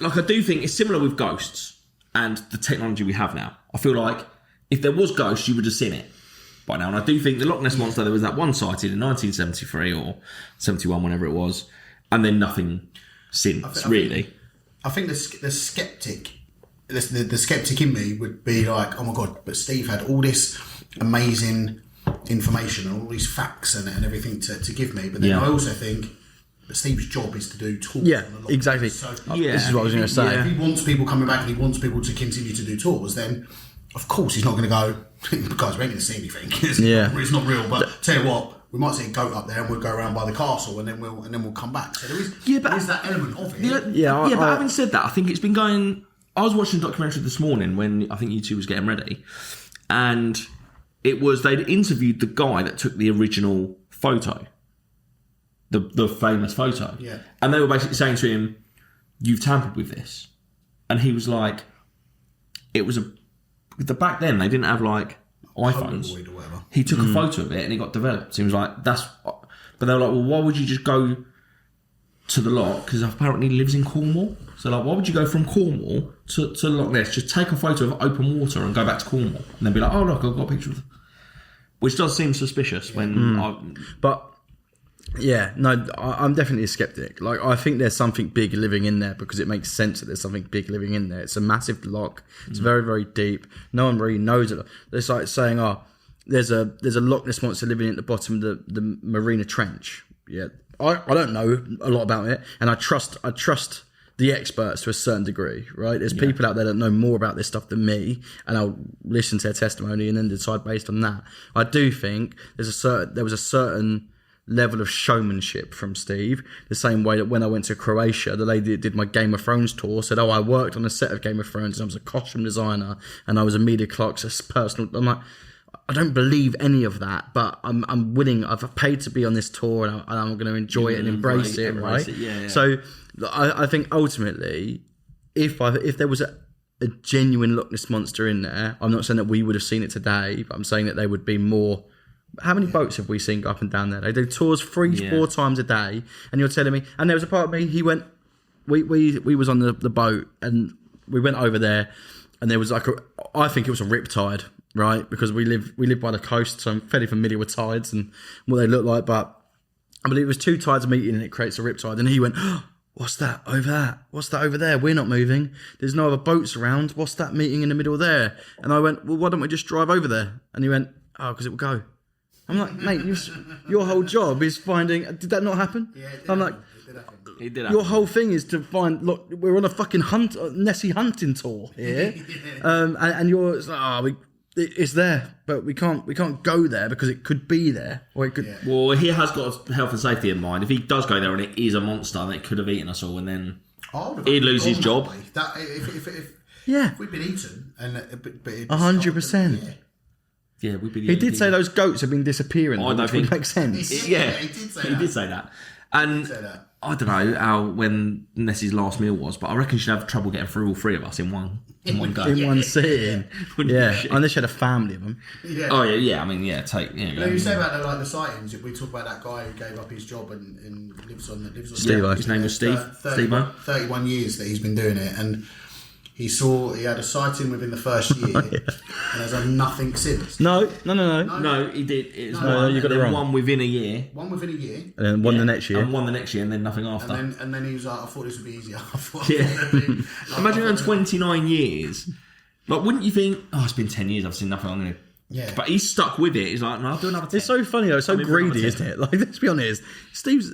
like I do think it's similar with ghosts. And the technology we have now. I feel like if there was ghosts, you would have seen it by now. And I do think the Loch Ness Monster, there was that one sighted in 1973 or 71, whenever it was, and then nothing since, really. I think the skeptic, the skeptic in me would be like, oh my God, but Steve had all this amazing information and all these facts and everything to give me. But then I also think that Steve's job is to do tours. Yeah, on the Loch Ness. exactly. So This is what I was going to say. if he wants people coming back and he wants people to continue to do tours, then of course he's not going to go, guys, we ain't going to see anything. It's not real. But tell you what, we might see a goat up there and we'll go around by the castle and then we'll come back. So there is that element of it. But having said that, I think it's been going. I was watching a documentary this morning when I think you two was getting ready, and it was they'd interviewed the guy that took the original photo, the famous photo. Yeah. And they were basically saying to him, "You've tampered with this," and he was like, "It was back then they didn't have like iPhones. Polaroid or whatever. He took a photo of it and it got developed." He was like, "That's," but they were like, "Well, why would you just go to the Loch? Because apparently he lives in Cornwall. So like, why would you go from Cornwall to Loch Ness? Just take a photo of open water and go back to Cornwall, and then be like, oh look, I've got a picture of." Which does seem suspicious when. But yeah, no, I'm definitely a skeptic. Like, I think there's something big living in there because it makes sense that there's something big living in there. It's a massive loch. It's very, very deep. No one really knows it. It's like saying, there's a Loch Ness monster living at the bottom of the Marina Trench. Yeah, I don't know a lot about it, and I trust the experts to a certain degree, right? There's people out there that know more about this stuff than me, and I'll listen to their testimony and then decide based on that. I do think there was a certain level of showmanship from Steve, the same way that when I went to Croatia, the lady that did my Game of Thrones tour said, I worked on a set of Game of Thrones and I was a costume designer and I was a media clerk, so it's personal. I'm like, I don't believe any of that, but I'm willing. I've paid to be on this tour, and I'm going to enjoy it and embrace it, right? Yeah. So I think ultimately, if there was a genuine Loch Ness monster in there, I'm not saying that we would have seen it today, but I'm saying that there would be more. How many boats have we seen go up and down there? They do tours 3-4 times a day, and you're telling me. And there was a part of me. He went. We was on the boat, and we went over there, and there was like I think it was a riptide. Right, because we live by the coast, so I'm fairly familiar with tides and what they look like. But I believe it was 2 tides meeting and it creates a riptide. And he went, "What's that over there? What's that over there? We're not moving. There's no other boats around. What's that meeting in the middle there?" And I went, "Well, why don't we just drive over there?" And he went, "Oh, because it will go." I'm like, "Mate, your whole job is finding." Did that not happen? Yeah, I'm like, It did happen. Your whole thing is to find. Look, we're on a fucking Nessie Hunting tour here, and you're like, it's there, but we can't go there because it could be there, or it could. Yeah. Well, he has got health and safety in mind. If he does go there and it is a monster and it could have eaten us all, and then he'd lose his job. If we'd been eaten, and 100%. Yeah, we'd be. He did say those goats have been disappearing. I don't think makes sense. He did say that, and I don't know how when Nessie's last meal was, but I reckon she'd have trouble getting through all 3 of us in one go. In one sitting. Yeah, unless she had a family of them. Yeah. Oh yeah. I mean, you say about the sightings. If we talk about that guy who gave up his job and lives on Steve. His name was Steve. 31 years that he's been doing it, and he had a sighting within the first year, and has had nothing since. No, he did. It was you got it wrong. One within a year. One within a year. And then one the next year. And one the next year, and then nothing after. And then he was like, I thought this would be easier. Imagine going 29 years. Like, wouldn't you think, it's been 10 years, I've seen nothing, I'm going to... Yeah. But he's stuck with it. He's like, no, I'll do another 10. It's so funny, though. So greedy, isn't it? Like, let's be honest. Steve's...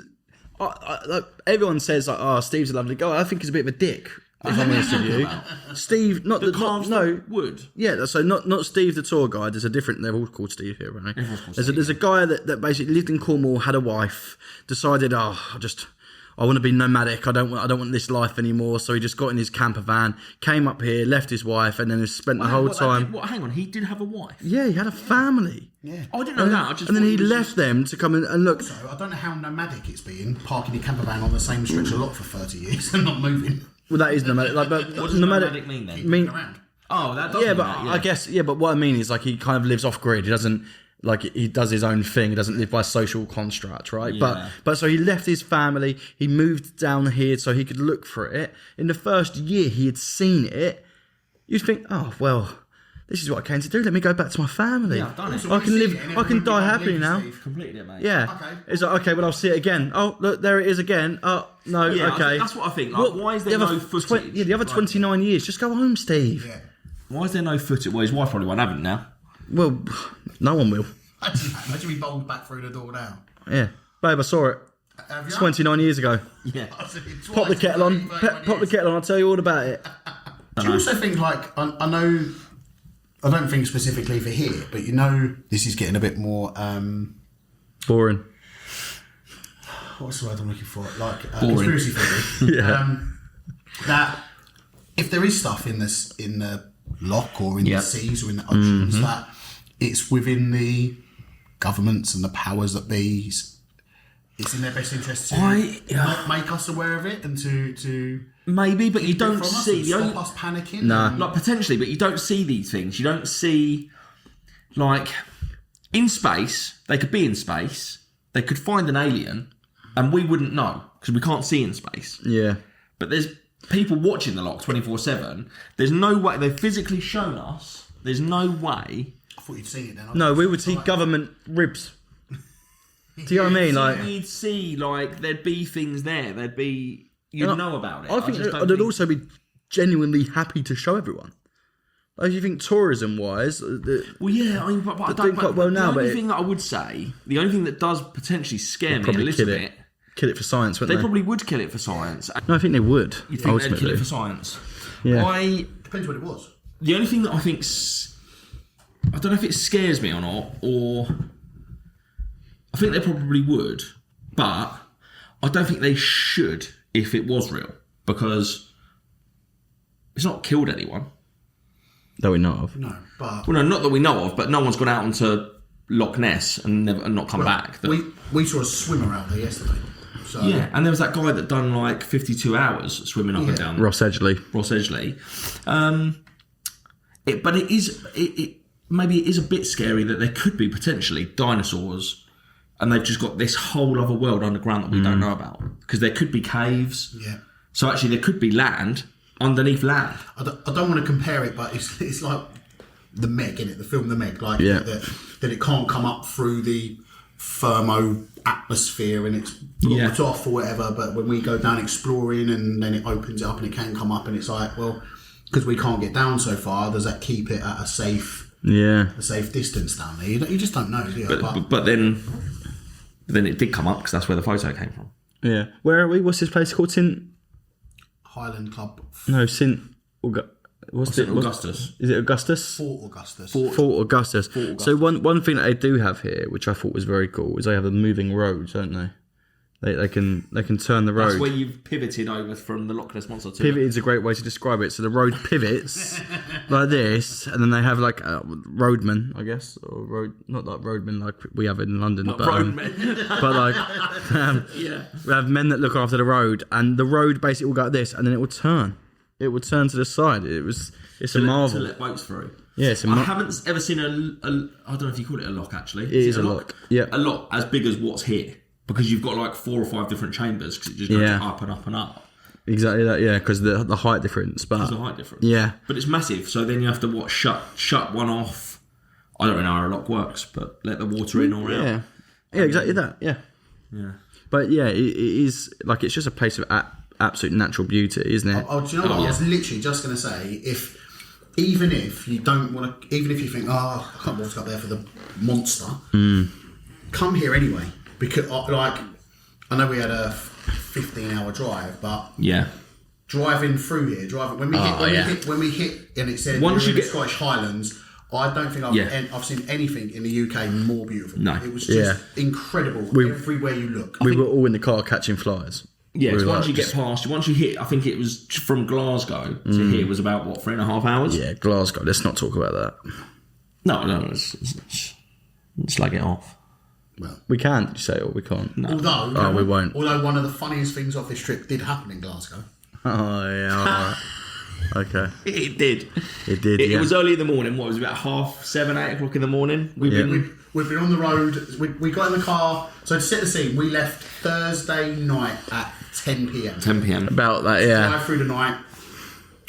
like, everyone says, like, Steve's a lovely guy. I think he's a bit of a dick. If I'm honest with you, Steve, not the wood. Yeah, so not Steve the tour guide. There's a different. They're all called Steve here, right? There's a guy that basically lived in Cornwall, had a wife, decided, I want to be nomadic. I don't want this life anymore. So he just got in his camper van, came up here, left his wife, and then has spent the whole time. Hang on, he did have a wife. Yeah, he had a family. Yeah. I didn't know that. And then he left them to come and look. So I don't know how nomadic it's been parking your camper van on the same stretch of lot for 30 years and not moving. Well, that is nomadic. But what does nomadic mean then? Around. Oh, that does. Yeah, but I guess. Yeah, but what I mean is like he kind of lives off grid. He doesn't he does his own thing. He doesn't live by social construct, right? Yeah. But so he left his family. He moved down here so he could look for it. In the first year, he had seen it. You'd think, this is what I came to do. Let me go back to my family. Yeah, I've done it. So I can live. I can die happily now. Completed it, mate. Yeah. Okay. It's like, okay, well, I'll see it again. Oh, look, there it is again. Oh, no, Yeah, okay. that's what I think. Like, why is there no footage? The other 29 years. Just go home, Steve. Yeah. Why is there no footage? Well, his wife probably won't have it now. Well, no one will. Imagine we bowled back through the door now. Yeah. Babe, I saw it. Have you? 29 years ago. Yeah. Pop the kettle on. Pop the kettle on. I'll tell you all about it. Do you also think, like, I know, I don't think specifically for here, but this is getting a bit more, Boring. what's the word I'm looking for? Like, Boring. conspiracy theory. Yeah. That if there is stuff in the loch or in the seas or in the oceans, that it's within the governments and the powers that be. It's in their best interest to make us aware of it and to maybe, but you don't see stop us panicking. Nah. like potentially, but you don't see these things. You don't see, like, in space. They could be in space. They could find an alien, and we wouldn't know because we can't see in space. Yeah. But there's people watching the loch 24/7. There's no way they've physically shown us. There's no way. I thought you'd seen it then. No, we would see government ribs. Do you know what I mean? Like, You'd see, like, there'd be things there. You'd know about it. I think just don't they'd think- also be genuinely happy to show everyone. Like, you think tourism-wise... Well, yeah, I mean, but I They're don't. doing quite well now, the only but thing that I would say, the only thing that does potentially scare me a probably little kill bit, Kill it for science, wouldn't they they? probably would kill it for science. No, I think they would, You think they'd kill ultimately. it for science? Yeah. Depends what it was. The only thing that I think, I don't know if it scares me or not, or I think they probably would, but I don't think they should if it was real, because it's not killed anyone. That we know of. No, but Well, no, not that we know of, but no one's gone out onto Loch Ness and not come back. we saw a swimmer out there yesterday. So Yeah, and there was that guy that done like 52 hours swimming up and down Ross Edgley. But maybe it is a bit scary that there could be potentially dinosaurs, and they've just got this whole other world underground that we don't know about, because there could be caves. Yeah. So actually, there could be land underneath land. I don't want to compare it, but it's like the Meg, innit? The film The Meg, like Yeah. that it can't come up through the thermo atmosphere and it's blocked off or whatever. But when we go down exploring and then it opens it up and it can come up, and it's like, well, because we can't get down so far, does that keep it at a safe distance down there? You just don't know, do you? But then it did come up because that's where the photo came from. Yeah. Where are we? What's this place called? Highland Club, Augustus. Is it Augustus? Fort Augustus. Fort Augustus. So one thing that they do have here, which I thought was very cool, is they have a moving road, don't they? They can turn the road. That's where you've pivoted over from the Loch Ness Monster to Pivot is a great way to describe it. So the road pivots like this, and then they have like roadmen, I guess, or not like roadmen like we have in London, but like we have men that look after the road, and the road basically will go like this, and then it will turn. It will turn to the side. It's a marvel. To let boats through. Yeah, I haven't ever seen a I don't know if you call it a lock actually. It is a lock. Yeah, a lock as big as what's here, because you've got like 4 or 5 different chambers because it just goes up and up and up. Exactly that. Yeah, because the height difference. But the height difference. Yeah, but it's massive. So then you have to shut one off. I don't really know how a lock works, but let the water in or out. Yeah, exactly that. Yeah. But yeah, it is like it's just a place of absolute natural beauty, isn't it? Do you know what? I was literally just going to say, even if you don't want to, even if you think, I can't walk up there for the monster, come here anyway. Because, like, I know we had a 15-hour drive, but driving through here, when we hit, and it said once you get Scottish Highlands, I don't think I've seen anything in the UK more beautiful. No. It was just incredible everywhere you look. We were all in the car catching flies. Yeah, so once you get past, once you hit, I think it was from Glasgow to here was about, 3.5 hours? Yeah, Glasgow. Let's not talk about that. No, let's slag it off. Well, we can, you say, or we can't? No. Although, we won't. Although one of the funniest things off this trip did happen in Glasgow. Oh, yeah, all right. Okay. It did. It was early in the morning. What was it, about 7:30, 8 o'clock in the morning? We've been on the road. We got in the car. So to set the scene, we left Thursday night at 10 p.m. 10 p.m. About that, yeah. Drive through the night.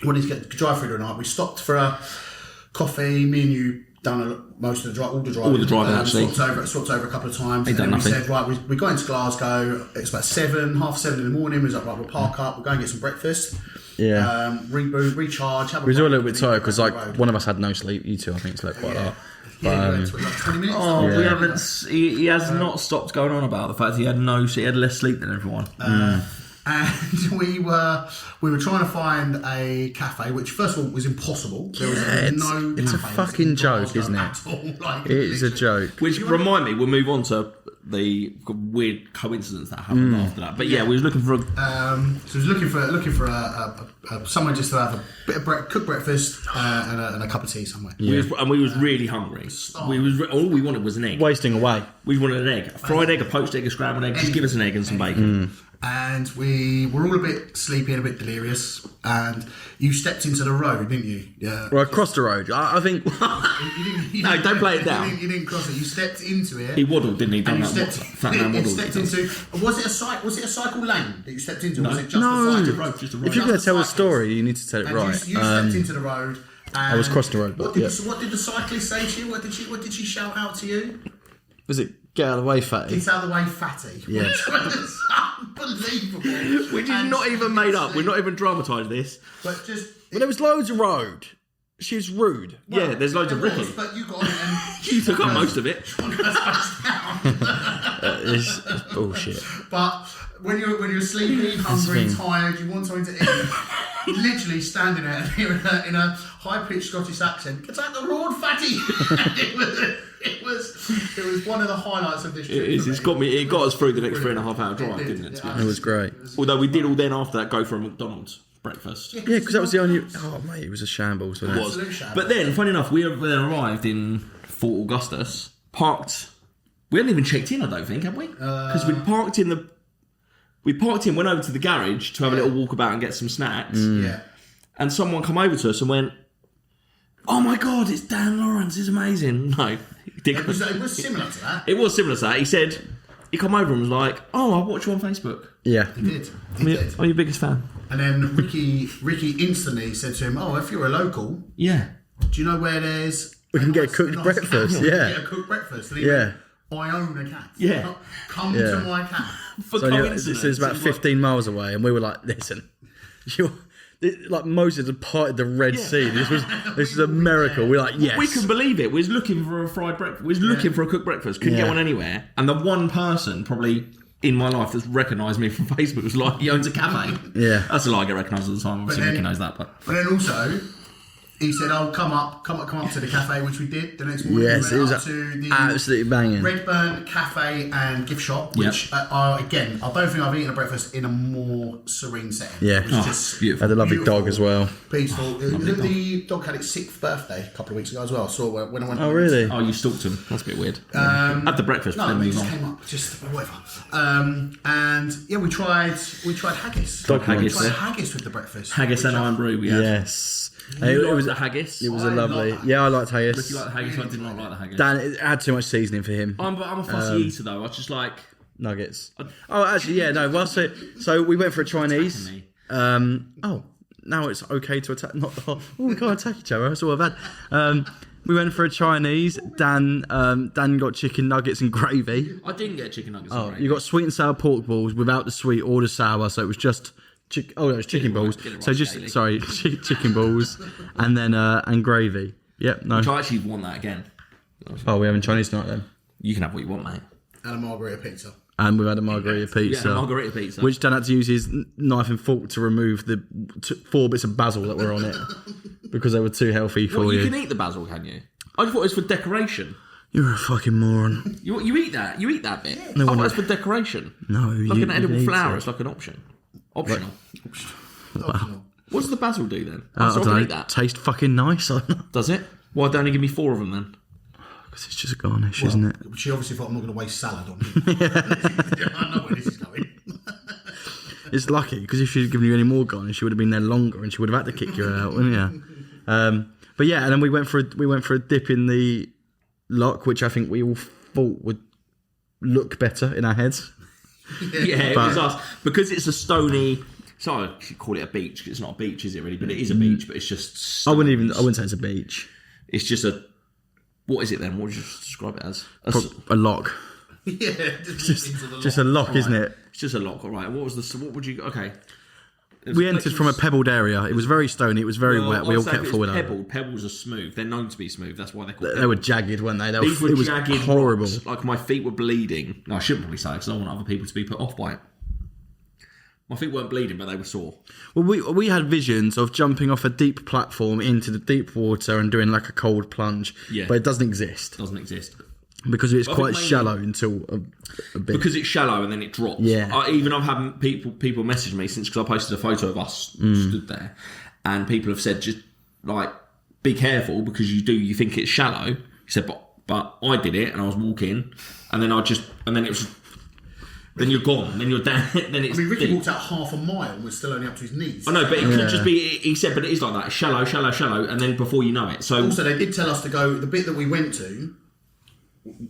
Wanted to drive through the night. We stopped for a coffee. Me and you done most of the drive, all the driving. Actually. Swapped over a couple of times. And then we said, right, we got into Glasgow. It's about 7:30 in the morning. We was like, right, we'll park up. We'll go and get some breakfast. Yeah. Reboot, recharge. We were a little bit tired because like one of us had no sleep. You two, I think, slept quite a lot. Yeah, like 20 minutes. Oh, Yeah. we haven't. He has not stopped going on about the fact he had less sleep than everyone. And we were trying to find a cafe, which first of all was impossible. There was no. It's a cafes fucking in joke, Glasgow isn't it? at all. Like, It is a joke. Which remind me, we'll move on to the weird coincidence that happened after that. But yeah, we was looking for a. So I was looking for a somewhere just to have a bit of cooked breakfast and a cup of tea somewhere. We was really hungry. All we wanted was an egg. Wasting away. We wanted an egg, a fried egg, a poached egg, a scrambled egg. Just give us an egg and some bacon. And we were all a bit sleepy and a bit delirious. And you stepped into the road, didn't you? Yeah. Well, across the road. I think. No, don't play it down. You didn't cross it. You stepped into it. He waddled, didn't he? Done And that fat man waddled. stepped into. Was it a cycle lane that you stepped into? Or was it just No. a cycle road? Just a road. If you're going to tell a Cyclist. story, you need to tell it And right. you stepped into the road. I was crossing the road, What but did the cyclist say to you? What did she shout out to you? Was it get out of the way, fatty? Get out of the way, fatty. Yeah. Which was unbelievable. Which is not even made up. We're not even dramatised this. But just. But there was loads of road. She was rude. Yeah, there's loads of There was, Ricky. but you got it and You took up most of it. It's bullshit. But when you're sleepy, hungry, tired, you want something to eat. Literally standing there in a high-pitched Scottish accent. Get out the road, fatty. it was one of the highlights of this trip. It got us through the next 3.5 hour drive, didn't it? It was great. Although we did all then after that go for a McDonald's breakfast. Yeah, because that was the only. Oh mate, it was a shambles. Wasn't it? Absolute shambles. But then, funny enough, we then arrived in Fort Augustus, parked. We hadn't even checked in, I don't think, had we? Because we parked in, went over to the garage to have a little walkabout and get some snacks. Yeah. And someone come over to us and went, "Oh my God, it's Dan Lawrence, it's amazing." No, It was similar to that. It was similar to that. He said, he come over and was like, "Oh, I watch you on Facebook. Yeah. He did. He did. I'm your biggest fan." And then Ricky instantly said to him, "Oh, if you're a local, Yeah. do you know where there's We can get a cooked breakfast, yeah. Get a cooked breakfast." And he Yeah. went, "I own a cat. Yeah. Come Yeah. to my cat." For So coincidence. this is about 15 miles away, and we were like, "Listen, like Moses had parted the Red Sea. This was a miracle." We're like, "Yes." We can believe it. We was looking for a fried breakfast. We was looking for a cooked breakfast. Couldn't get Yeah. one anywhere. And the one person probably in my life that's recognised me from Facebook was like, he owns a cafe. Yeah. That's a lie. I get recognised all the time. Obviously, then- Ricky knows that. But then also, he said, "Oh, come up to the cafe," which we did. The next morning, Yes, we it went was up to the absolutely banging. Redburn Cafe and Gift Shop, which are again, I don't think I've eaten a breakfast in a more serene setting. Yeah. It was Oh, just beautiful. Had a lovely beautiful, dog as well. Peaceful. The dog had its 6th birthday a couple of weeks ago as well. I saw when I went. Oh, really? oh, you stalked him. That's a bit weird. At the breakfast, No, then we move just on. came up, just whatever. And yeah, we tried haggis. Dog We haggis. tried haggis with the breakfast. Haggis and iron brew we had. Yes. You It liked was the haggis. It was I a lovely. like- Yeah, I liked Ricky haggis. liked the haggis. I did not like the haggis. Dan, it had too much seasoning for him. I'm a fussy eater though. I was just like, Nuggets. Oh, actually, yeah, no. Well, so we went for a Chinese. me. Now it's okay to attack. Not oh, we can't attack each other. That's all I've had. We went for a Chinese. Dan got chicken nuggets and gravy. I didn't get chicken nuggets. Oh, you got sweet and sour pork balls without the sweet or the sour, so it was just. It was chicken balls. Get it right, So just Scaly. chicken balls, and then and gravy. Yep, no. I actually want that again. Oh, we're having Chinese tonight then, you can have what you want, mate. And a margarita pizza. and we've had a margarita pizza. Yeah, margarita pizza. Which Dan had to use his knife and fork to remove the 4 bits of basil that were on it because they were too healthy for Well, you. you can eat the basil, can you? I thought it was for decoration. You're a fucking moron. You eat that? You eat that bit? I No thought one- it's for decoration. No, Like you an edible can eat flower. it. It's like an option. Optional. Optional. What does the basil do then? I So I don't can know. eat that. Taste fucking nice. Does it? Why don't you give me 4 of them then? Because it's just a garnish, isn't it? She obviously thought I'm not going to waste salad on him. I know where this is going. It's lucky because if she'd given you any more garnish, she would have been there longer and she would have had to kick you out, wouldn't you? But yeah, and then we went for a dip in the loch, which I think we all thought would look better in our heads. Yeah, it was us. Because it's a stony... So I should call it a beach, 'cause it's not a beach, is it really? But it is a beach, but it's just... I wouldn't say it's a beach. It's just a... What is it then? What would you describe it as? A loch. Yeah, Just a loch, isn't it? It's just a lock, all right. What would you... Okay. We entered from a pebbled area. It was very stony. It was very wet. We all kept falling over. Pebbled. Pebbles are smooth. They're known to be smooth. That's why they're called. They were jagged, weren't they? These were jagged, horrible. Rocks. Like my feet were bleeding. No, I shouldn't probably say because I don't want other people to be put off by it. My feet weren't bleeding, but they were sore. Well, we had visions of jumping off a deep platform into the deep water and doing like a cold plunge. Yeah. But it doesn't exist. Doesn't exist. Because it's quite shallow until a bit. Because it's shallow and then it drops. Yeah. I've had people message me since, because I posted a photo of us stood there, and people have said, just like, be careful because you think it's shallow. He said, but I did it and I was walking, and then it was. Then you're gone. Then you're down. Then it's. I mean, Ricky deep. walked out half a mile and was still only up to his knees. I know, but it could just be. He said, but it is like that, shallow, shallow, shallow, and then before you know it. So also, they did tell us to go. The bit that we went to,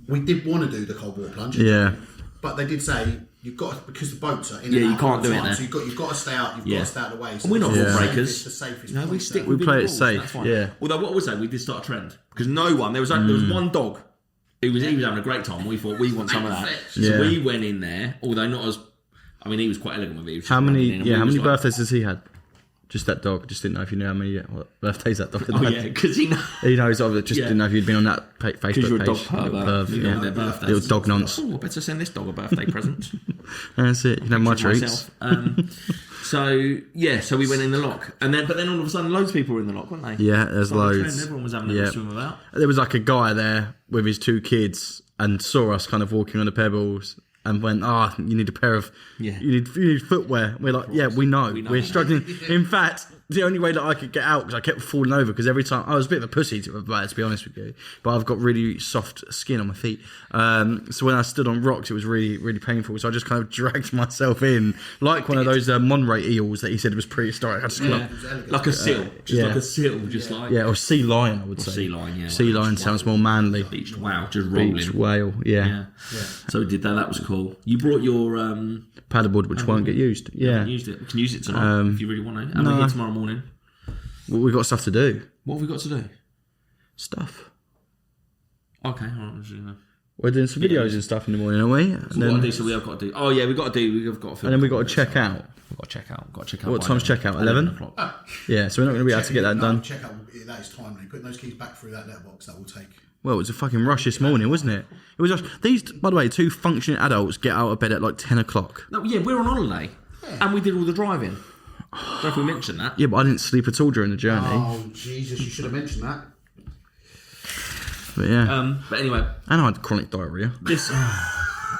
we did want to do the cold water plunge. Yeah. But they did say you've got to, because the boats are in. Yeah, and you out can't all the do it time, there. So you've got to stay out. You've got to stay out of the way. So we're not rule breakers. It's the safest. No, we point stick. there. With We play it rules, safe, that's fine. yeah. Although what was that? We did start a trend because no one. There was one dog. He was having a great time. We thought we want some of that. Yeah. So we went in there. Although not as. I mean, he was quite elegant with it. How many birthdays has he had? Just that dog. Just didn't know if you knew how many birthdays that dog had. Oh yeah, because he knows. He knows of it. Just didn't know if you'd been on that Facebook page. You're a dog pervert. You know their birthdays. Little dog nonce. Oh, I better send this dog a birthday present. That's it. You know my treats. So we went in the loch, but then all of a sudden, loads of people were in the loch, weren't they? Yeah, there's loads. Everyone was having a swim about. There was like a guy there with his 2 kids and saw us kind of walking on the pebbles. And went, you need a pair of, you need footwear. We're like, yeah, we know. We're struggling. In fact, the only way that I could get out, because I kept falling over, because every time, I was a bit of a pussy to be honest with you, but I've got really soft skin on my feet. So when I stood on rocks, it was really, really painful. So I just kind of dragged myself in, like one of those Monterey eels that he said was prehistoric. I just like a seal. Like a seal, or sea lion, I would say. Sea lion, yeah. Sea lion sounds more manly. Beached wow, just rolling. Beached whale, yeah. So we did that. That was cool. You brought your paddleboard, which won't get used. Yeah, used it. We can use it tonight if you really want to. And we're here tomorrow morning. Well, we've got stuff to do. What have we got to do? Stuff. Okay, all right. We're doing some videos and stuff in the morning, aren't we? So we have got to do. Oh yeah, we've got to do. We've got to. And then we've got to check out. We've got to check out. What time's check out? 11? Yeah, so we're not going to be able to get that done. Check out. That is timely. Putting those keys back through that letterbox, that will take. Well, it was a fucking rush this morning, wasn't it? It was just, these, by the way, 2 functioning adults get out of bed at like 10 o'clock. No, yeah, we're on holiday. Yeah. And we did all the driving. I don't know if we mentioned that. Yeah, but I didn't sleep at all during the journey. Oh, Jesus, you should have mentioned that. But yeah. But anyway. And I had chronic diarrhoea.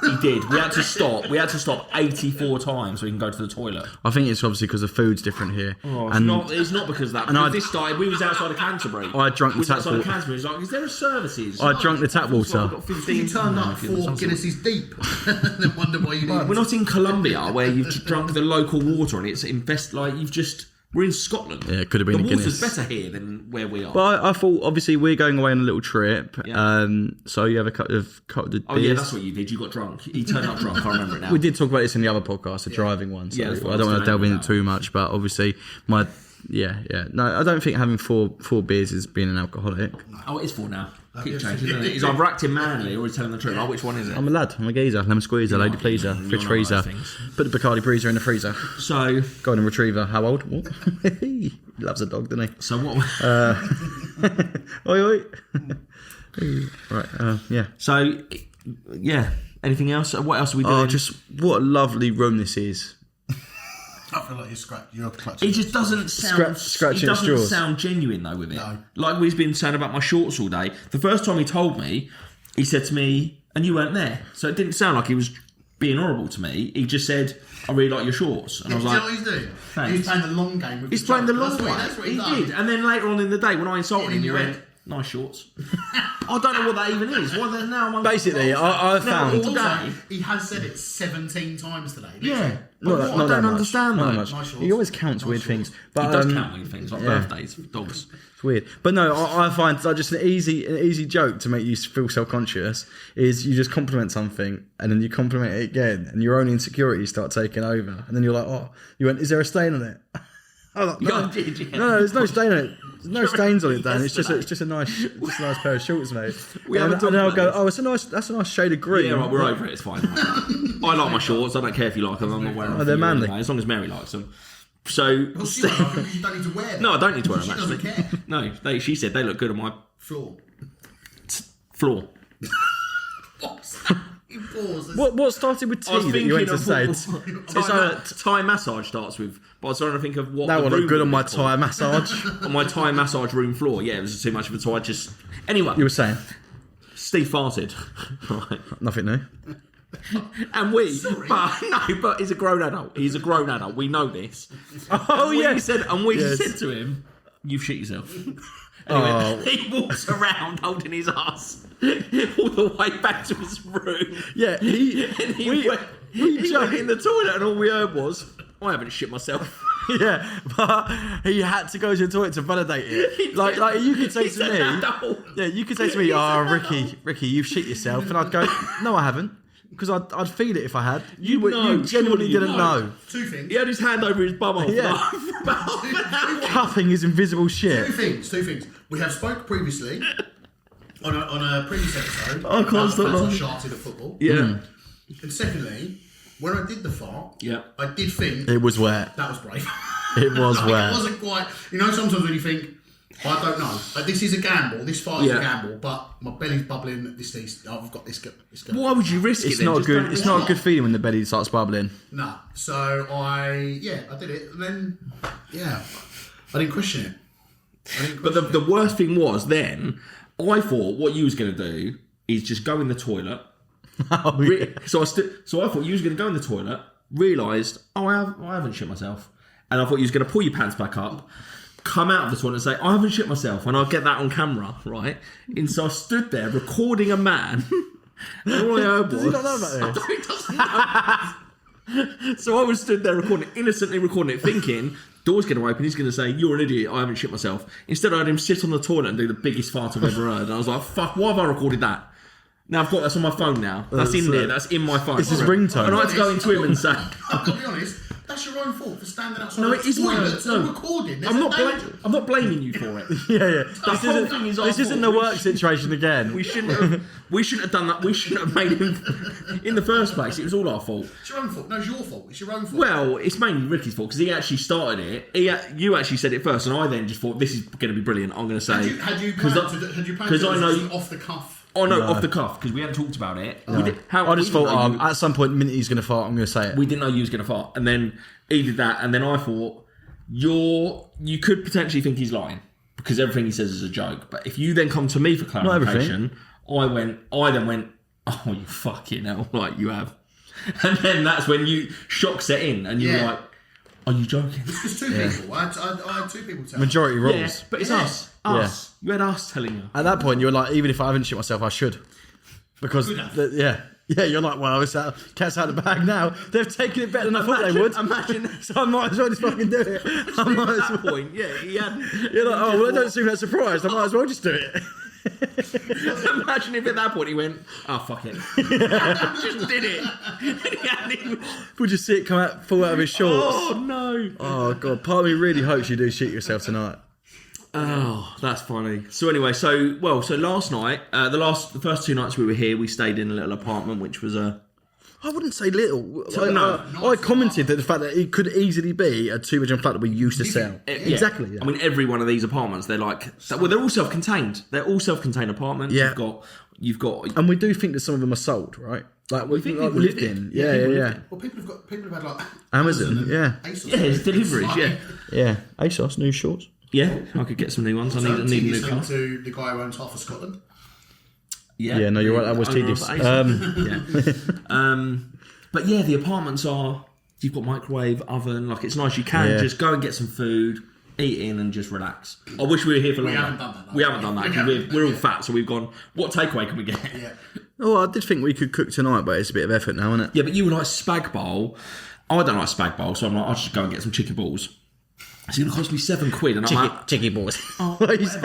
He did. We had to stop. 84 times so we can go to the toilet. I think it's obviously because the food's different here. Oh, it's not because of that. Because this started, we was outside of Canterbury. I drank the tap water. Outside of Canterbury. It was like, is there a services? I drank the tap water. You turned up 4 Guinnesses deep. Then wonder why you didn't. We're not in Colombia where you've drunk the local water and it's you've just. We're in Scotland. Yeah, it could have been the a Guinness. The water's better here than where we are. But I thought, obviously, we're going away on a little trip. Yeah. So you have a couple of beers. Oh, yeah, that's what you did. You got drunk. He turned up drunk. I remember it now. We did talk about this in the other podcast, the driving one. So I don't want to delve into too much, but obviously, No, I don't think having four beers is being an alcoholic. Oh, it is 4 now. Keep changing, isn't it? He's either acting manly or he's telling the truth. Oh, which one is it? I'm a lad. I'm a geezer. Lemon squeezer, lady pleaser, fridge freezer. Put the Bacardi breezer in the freezer. So, golden retriever. How old? What? He loves a dog, doesn't he? So what? Oi, oi. Right. Yeah. So, yeah. Anything else? What else are we doing? Oh, just what a lovely room this is. I feel like you're clutching. It just doesn't sound. Scratching it doesn't straws. sound genuine though with it. No. Like we've been saying about my shorts all day. The first time he told me, he said to me, "And you weren't there," so it didn't sound like he was being horrible to me. He just said, "I really like your shorts," and I was like, "Do you know what he's doing? Thanks. He's playing the long game." With he's playing the long game. one. He did, and then later on in the day when I insulted him, he went, "Nice shorts." I don't know what that even is. Well, then now I'm basically, I found all day. He has said it 17 times today. Yeah. I don't understand that. He always counts weird things. But, he does count weird things, like birthdays, dogs. It's weird. But no, I find like just an easy joke to make you feel self-conscious is you just compliment something and then you compliment it again and your own insecurities start taking over. And then you're like, oh, you went, is there a stain on it? Oh, no, there's no stain on it. There's no stains on it, Dan. It's just a nice pair of shorts, mate. And then I'll go, oh, that's a nice shade of green. Yeah, right, we're over it. It's fine. I like my shorts. I don't care if you like them. I'm not wearing them. They're manly. Anyway, as long as Mary likes them. So Well, she went off because you don't need to wear them. no, I don't need to wear them She actually. doesn't care. No, she said they look good on my Floor. floor. What's that? You pause. What started with tea that you went to say? Thai massage starts with, but I was trying to think of what That the would room look good on my would be called. Thai massage. On my Thai massage room floor. Yeah, it was too much of a so I just anyway. You were saying Steve farted, right? nothing new. And but he's a grown adult. He's a grown adult. We know this. Oh We yeah. said to him, "You've shit yourself." Anyway, he walks around holding his ass all the way back to his room. Yeah. He went in the toilet, and all we heard was, "I haven't shit myself." Yeah, but he had to go to the toilet to validate it. Like you could say to me, yeah, you could say to me, "Oh, Ricky, you've shit yourself," and I'd go, "No, I haven't," because I'd feel it if I had. You genuinely didn't know. Two things. He had his hand over his bumhole. Yeah. For about an hour. Cupping his invisible shit. Two things. We have spoke previously on a previous episode. I can't stop about laughing. sharted at football. Yeah. And secondly, when I did the fart, Yeah. I did think It was wet. that was brave. It was Like, wet. It wasn't quite. You know, sometimes when you think, I don't know, like, this is a gamble. This fart is Yeah. a gamble, but my belly's bubbling. I've got this. Why would you risk it? It's then? not Just good. don't It's risk not it. a good feeling when the belly starts bubbling. Nah. So I did it, and then I didn't question it. But the worst thing was then, I thought what you was going to do is just go in the toilet. Oh, yeah. So I thought you was going to go in the toilet, realised, I haven't shit myself. And I thought you was going to pull your pants back up, come out of the toilet and say, I haven't shit myself. And I'll get that on camera, right? And so I stood there recording a man. And all I heard was... Does he not know about this? He doesn't know. So I was stood there innocently recording it, thinking... Door's going to open, he's going to say, you're an idiot, I haven't shit myself. Instead, I had him sit on the toilet and do the biggest fart I've ever heard. And I was like, fuck, why have I recorded that? Now I've got that's on my phone now. That's in there, that's in my phone. It's his ringtone. And I had to go into him and say... I've got to be honest, that's your own fault for standing outside No, the it is mine. toilet No. and recording. There's I'm a not, danger. I'm not blaming you for it. Yeah. The whole thing is our This isn't fault. the work situation again. We shouldn't have done that. We shouldn't have made him in the first place. It was all our fault. It's your own fault. No, it's your fault. It's your own fault. Well, it's mainly Ricky's fault because he actually started it. You actually said it first, and I then just thought this is going to be brilliant. I'm going to say had you planned to do I know this off the cuff? Oh no, off the cuff because we hadn't talked about it. I just thought at some point, the minute he's going to fart, I'm going to say it. We didn't know you was going to fart, and then he did that, and then I thought you could potentially think he's lying because everything he says is a joke. But if you then come to me for clarification, I then went, oh, you fucking hell, like you have, and then that's when you shock set in, and you were like, are you joking? It's two people. I had two people tell me. Majority rules. Yeah, but it's us. Yeah. You had us telling you. At that point, you were like, even if I haven't shit myself, I should. Because, yeah, you're like, well, it's out, cat's out of the bag now. They've taken it better than I thought they would. Imagine. So I might as well just fucking do it. I might as well. Point, yeah, he had. You're like, oh, well, I don't seem that surprised. I might as well just do it. Imagine if at that point he went, oh, fuck it. Just did it. We'll just see it fall out of his shorts. Oh, no. Oh, God. Part of me really hopes you do shit yourself tonight. Oh, that's funny. So anyway, so last night, the first 2 nights we were here, we stayed in a little apartment, which was a... I wouldn't say little. No. I commented that the fact that it could easily be a 2-bedroom flat that we used to sell. Yeah. Exactly. Yeah. I mean, every one of these apartments, they're like... Well, they're all self-contained. They're all self-contained apartments. Yeah. You've got... And we do think that some of them are sold, right? Like we think people lived live in. in. Yeah. Well, people have had like Amazon, and yeah. ASOS. Yeah, it's deliveries, yeah. Yeah. ASOS, new shorts. Yeah, I could get some new ones. I need a new car. To the guy who owns half of Scotland. Yeah, no, you're right. That was tedious. But yeah, the apartments are. You've got microwave, oven. Like it's nice. You can just go and get some food, eat in, and just relax. I wish we were here for longer. haven't done that, though. We haven't done that because we're all fat, so we've gone. What takeaway can we get? Yeah. Oh, I did think we could cook tonight, but it's a bit of effort now, isn't it? Yeah, but you were like spag bowl. I don't like spag bowl, so I'm like, I'll just go and get some chicken balls. It's going to cost me £7, and I'm like, Chicky balls. I'll get Chinese.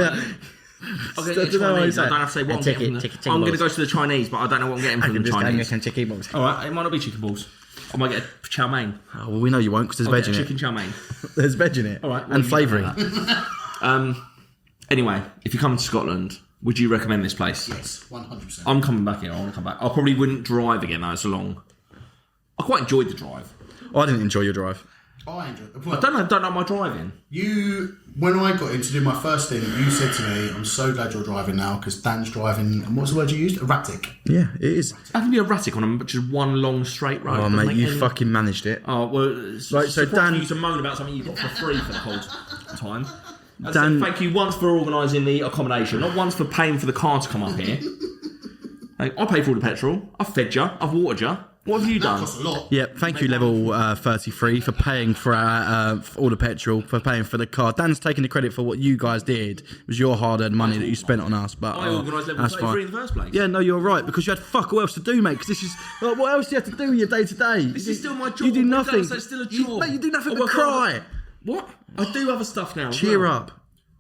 I don't have to say what I'm getting. I'm going to go to the Chinese, but I don't know what I'm getting from the Chinese. some chicky balls. All right, it might not be chicken balls. I might get a chow mein. Oh, well, we know you won't because there's I'll veg get a in chicken it. chow mein. There's veg in it. All right, and flavouring. Anyway, if you come to Scotland, would you recommend this place? Yes, 100%. I'm coming back here. I want to come back. I probably wouldn't drive again though. It's long. I quite enjoyed the drive. I didn't enjoy your drive. I enjoyed it. I don't know my driving. When I got in to do my first thing, you said to me, I'm so glad you're driving now because Dan's driving, and what's the word you used? Erratic. Yeah, it is. I can be erratic on just one long straight road. Oh, mate, you fucking managed it. Oh, well, Right, so Dan used to moan about something you got for free for the whole time. And Dan, so thank you once for organising the accommodation, not once for paying for the car to come up here. Like, I paid for all the petrol. I've fed you. I've watered you. What have you done? That costs a lot. yeah, thank you, level 33, for paying for for all the petrol, for paying for the car. Dan's taking the credit for what you guys did. It was your hard-earned money that you spent on us. But I organised level that's 33 fine. in the first place. Yeah, no, you're right, because you had fuck all else to do, mate. Because this is what else do you have to do in your day to day? This is still my job. You do What nothing. does, it's still a job. Mate, you do nothing I but work cry. hard. What? I do other stuff now. as Cheer well. up.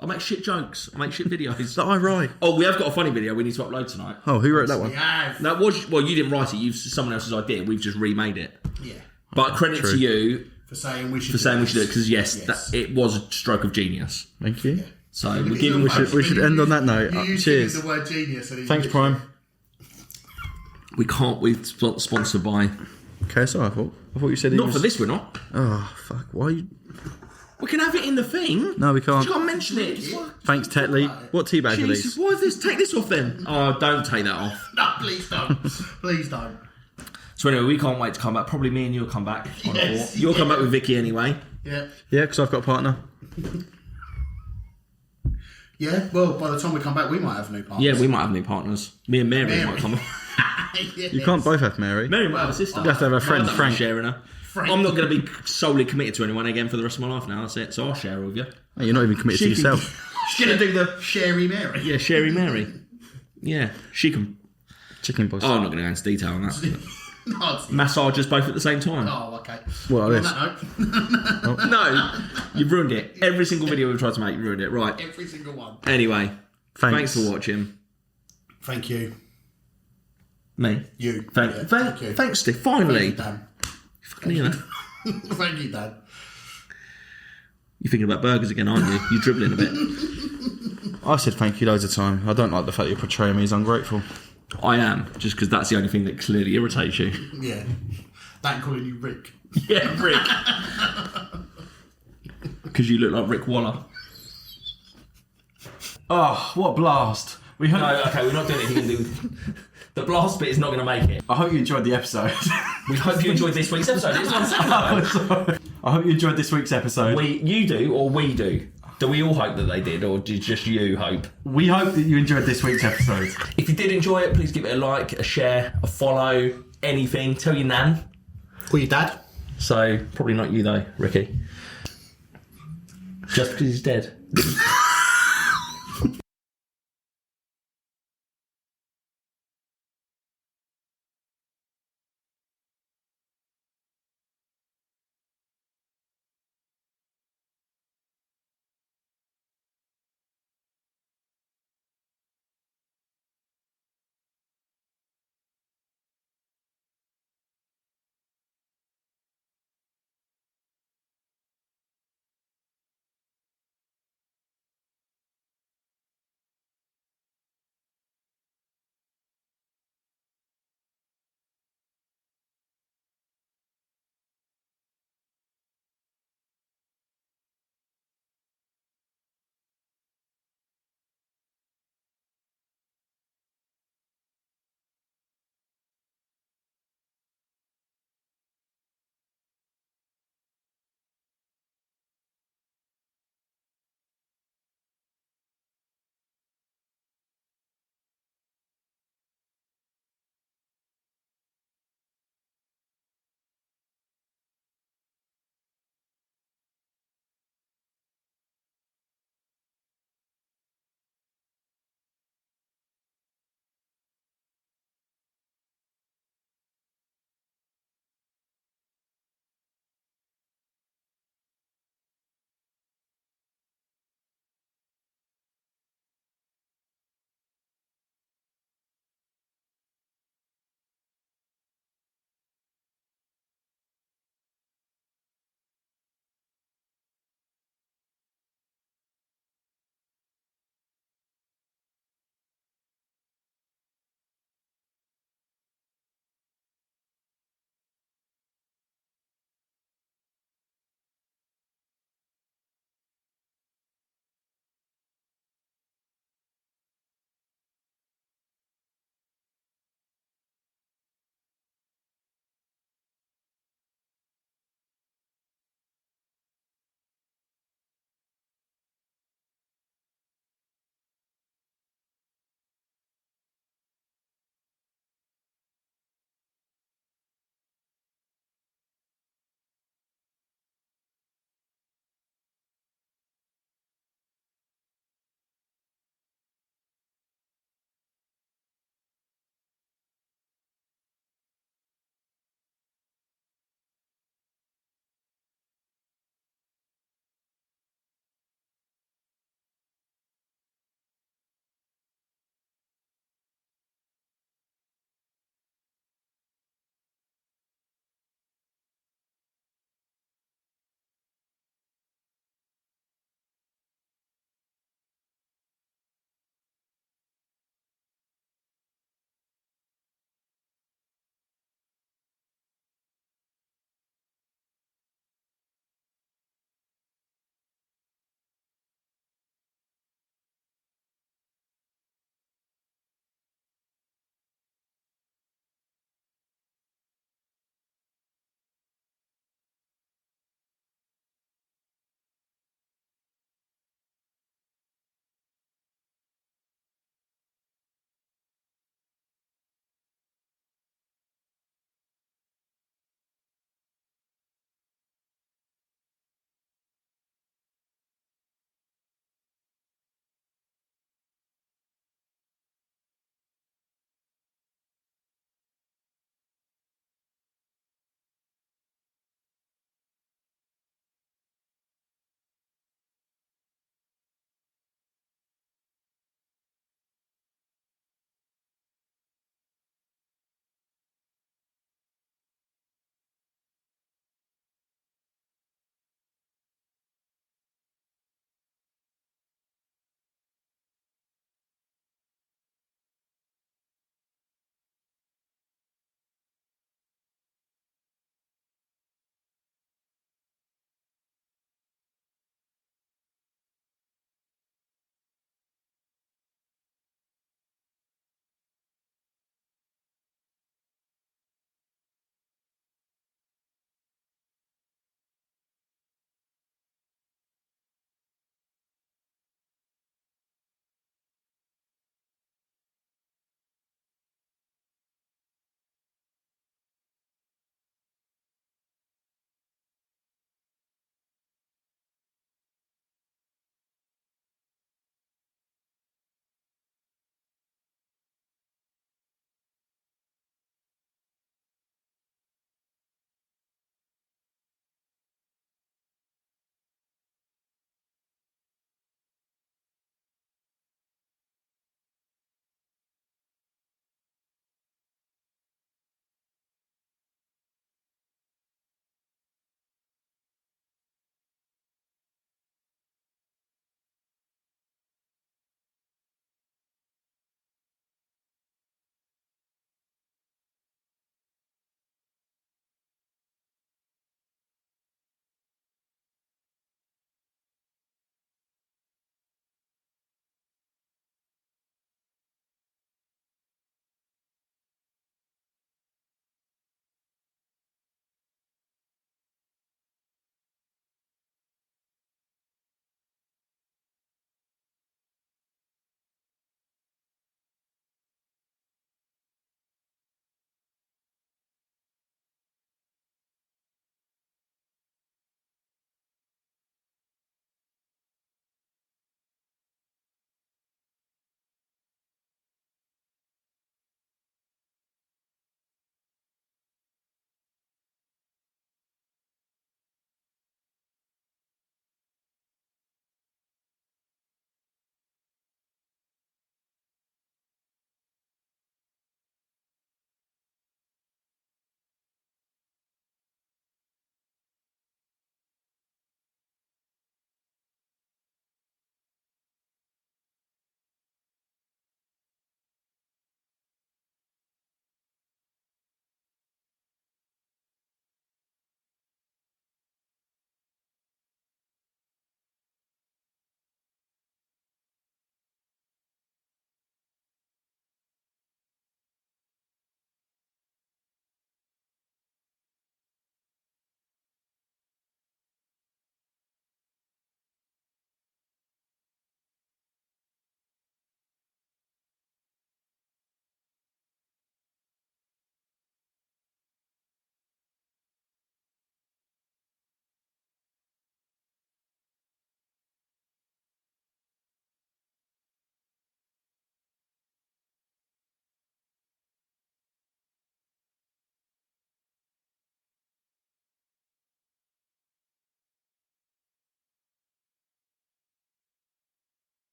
I make shit jokes. I make shit videos. That I write. Oh, we have got a funny video we need to upload tonight. Oh, who wrote that one? Yeah. That was, well, you didn't write it. You've someone else's idea. We've just remade it. Yeah. But credit True. to you For saying we should do it because yes, that, it was a stroke of genius. Thank you. So Look we're at giving. your we should end on that note. You used Cheers. the word genius. And Thanks, Prime. We can't. We're sponsored by. Okay, so I thought you said it Not was... for this. We're not. Oh fuck! Why? You... We can have it in the thing. No, we can't. You can't mention it. It's like, Thanks, Tetley. What teabag are Jesus, these? why is this? Take this off then. Oh, don't take that off. No, please don't. Please don't. So anyway, we can't wait to come back. Probably me and you'll come back. Yes, You'll come back with Vicky anyway. Yeah. Yeah, because I've got a partner. Yeah. Well, by the time we come back, we might have new partners. Yeah, we might have new partners. Me and Mary might come. You can't both have Mary. Mary might have a sister. You have to have a friend, I don't Frank. sharing her. I'm not going to be solely committed to anyone again for the rest of my life now. That's it. So I'll share her with you. Hey, you're not even committed to She can- yourself. She's going to do the Sherry Mary. yeah, Sherry Mary. Yeah, she can. Chicken boys. Oh, I'm not going to go into detail on that. No, it's- Massage us both at the same time. oh, okay. What, On this? that note, No, you've ruined it. Every single video we've tried to make, you ruined it. Right. every single one. Anyway, Thanks. thanks for watching. Thank you. Me. You. Thank, Yeah, thank, thank you. thanks, Steve. Finally. Dan. Fucking, you know. Thank you, Dan. You're thinking about burgers again, aren't you? You're dribbling a bit. I said thank you loads of time. I don't like the fact you're portraying me as ungrateful. I am, just because that's the only thing that clearly irritates you. Yeah. Dan calling you Rick. Yeah, Rick. Because you look like Rick Waller. Oh, what a blast! We hope. No, okay, we're not doing anything to do with... The blast bit is not going to make it. I hope you enjoyed the episode. We hope you enjoyed this week's episode. This one's I hope you enjoyed this week's episode. You do, or we do? Do we all hope that they did, or did just you hope? We hope that you enjoyed this week's episode. If you did enjoy it, please give it a like, a share, a follow, anything. Tell your nan. Or your dad. So, probably not you though, Ricky. Just because he's dead.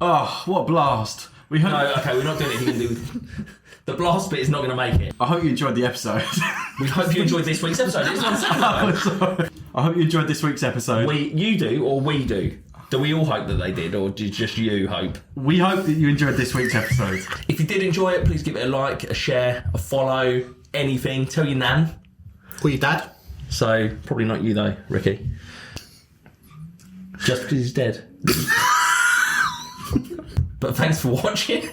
Oh, what a blast. We hope... No, okay, we're not doing anything to do with... The blast bit is not going to make it. I hope you enjoyed the episode. We hope you enjoyed this week's episode. It's on Saturday. I hope you enjoyed this week's episode. You do, or we do? Do we all hope that they did, or did just you hope? We hope that you enjoyed this week's episode. If you did enjoy it, please give it a like, a share, a follow, anything. Tell your nan. Or your dad. So, probably not you though, Ricky. Just because he's dead. But thanks for watching.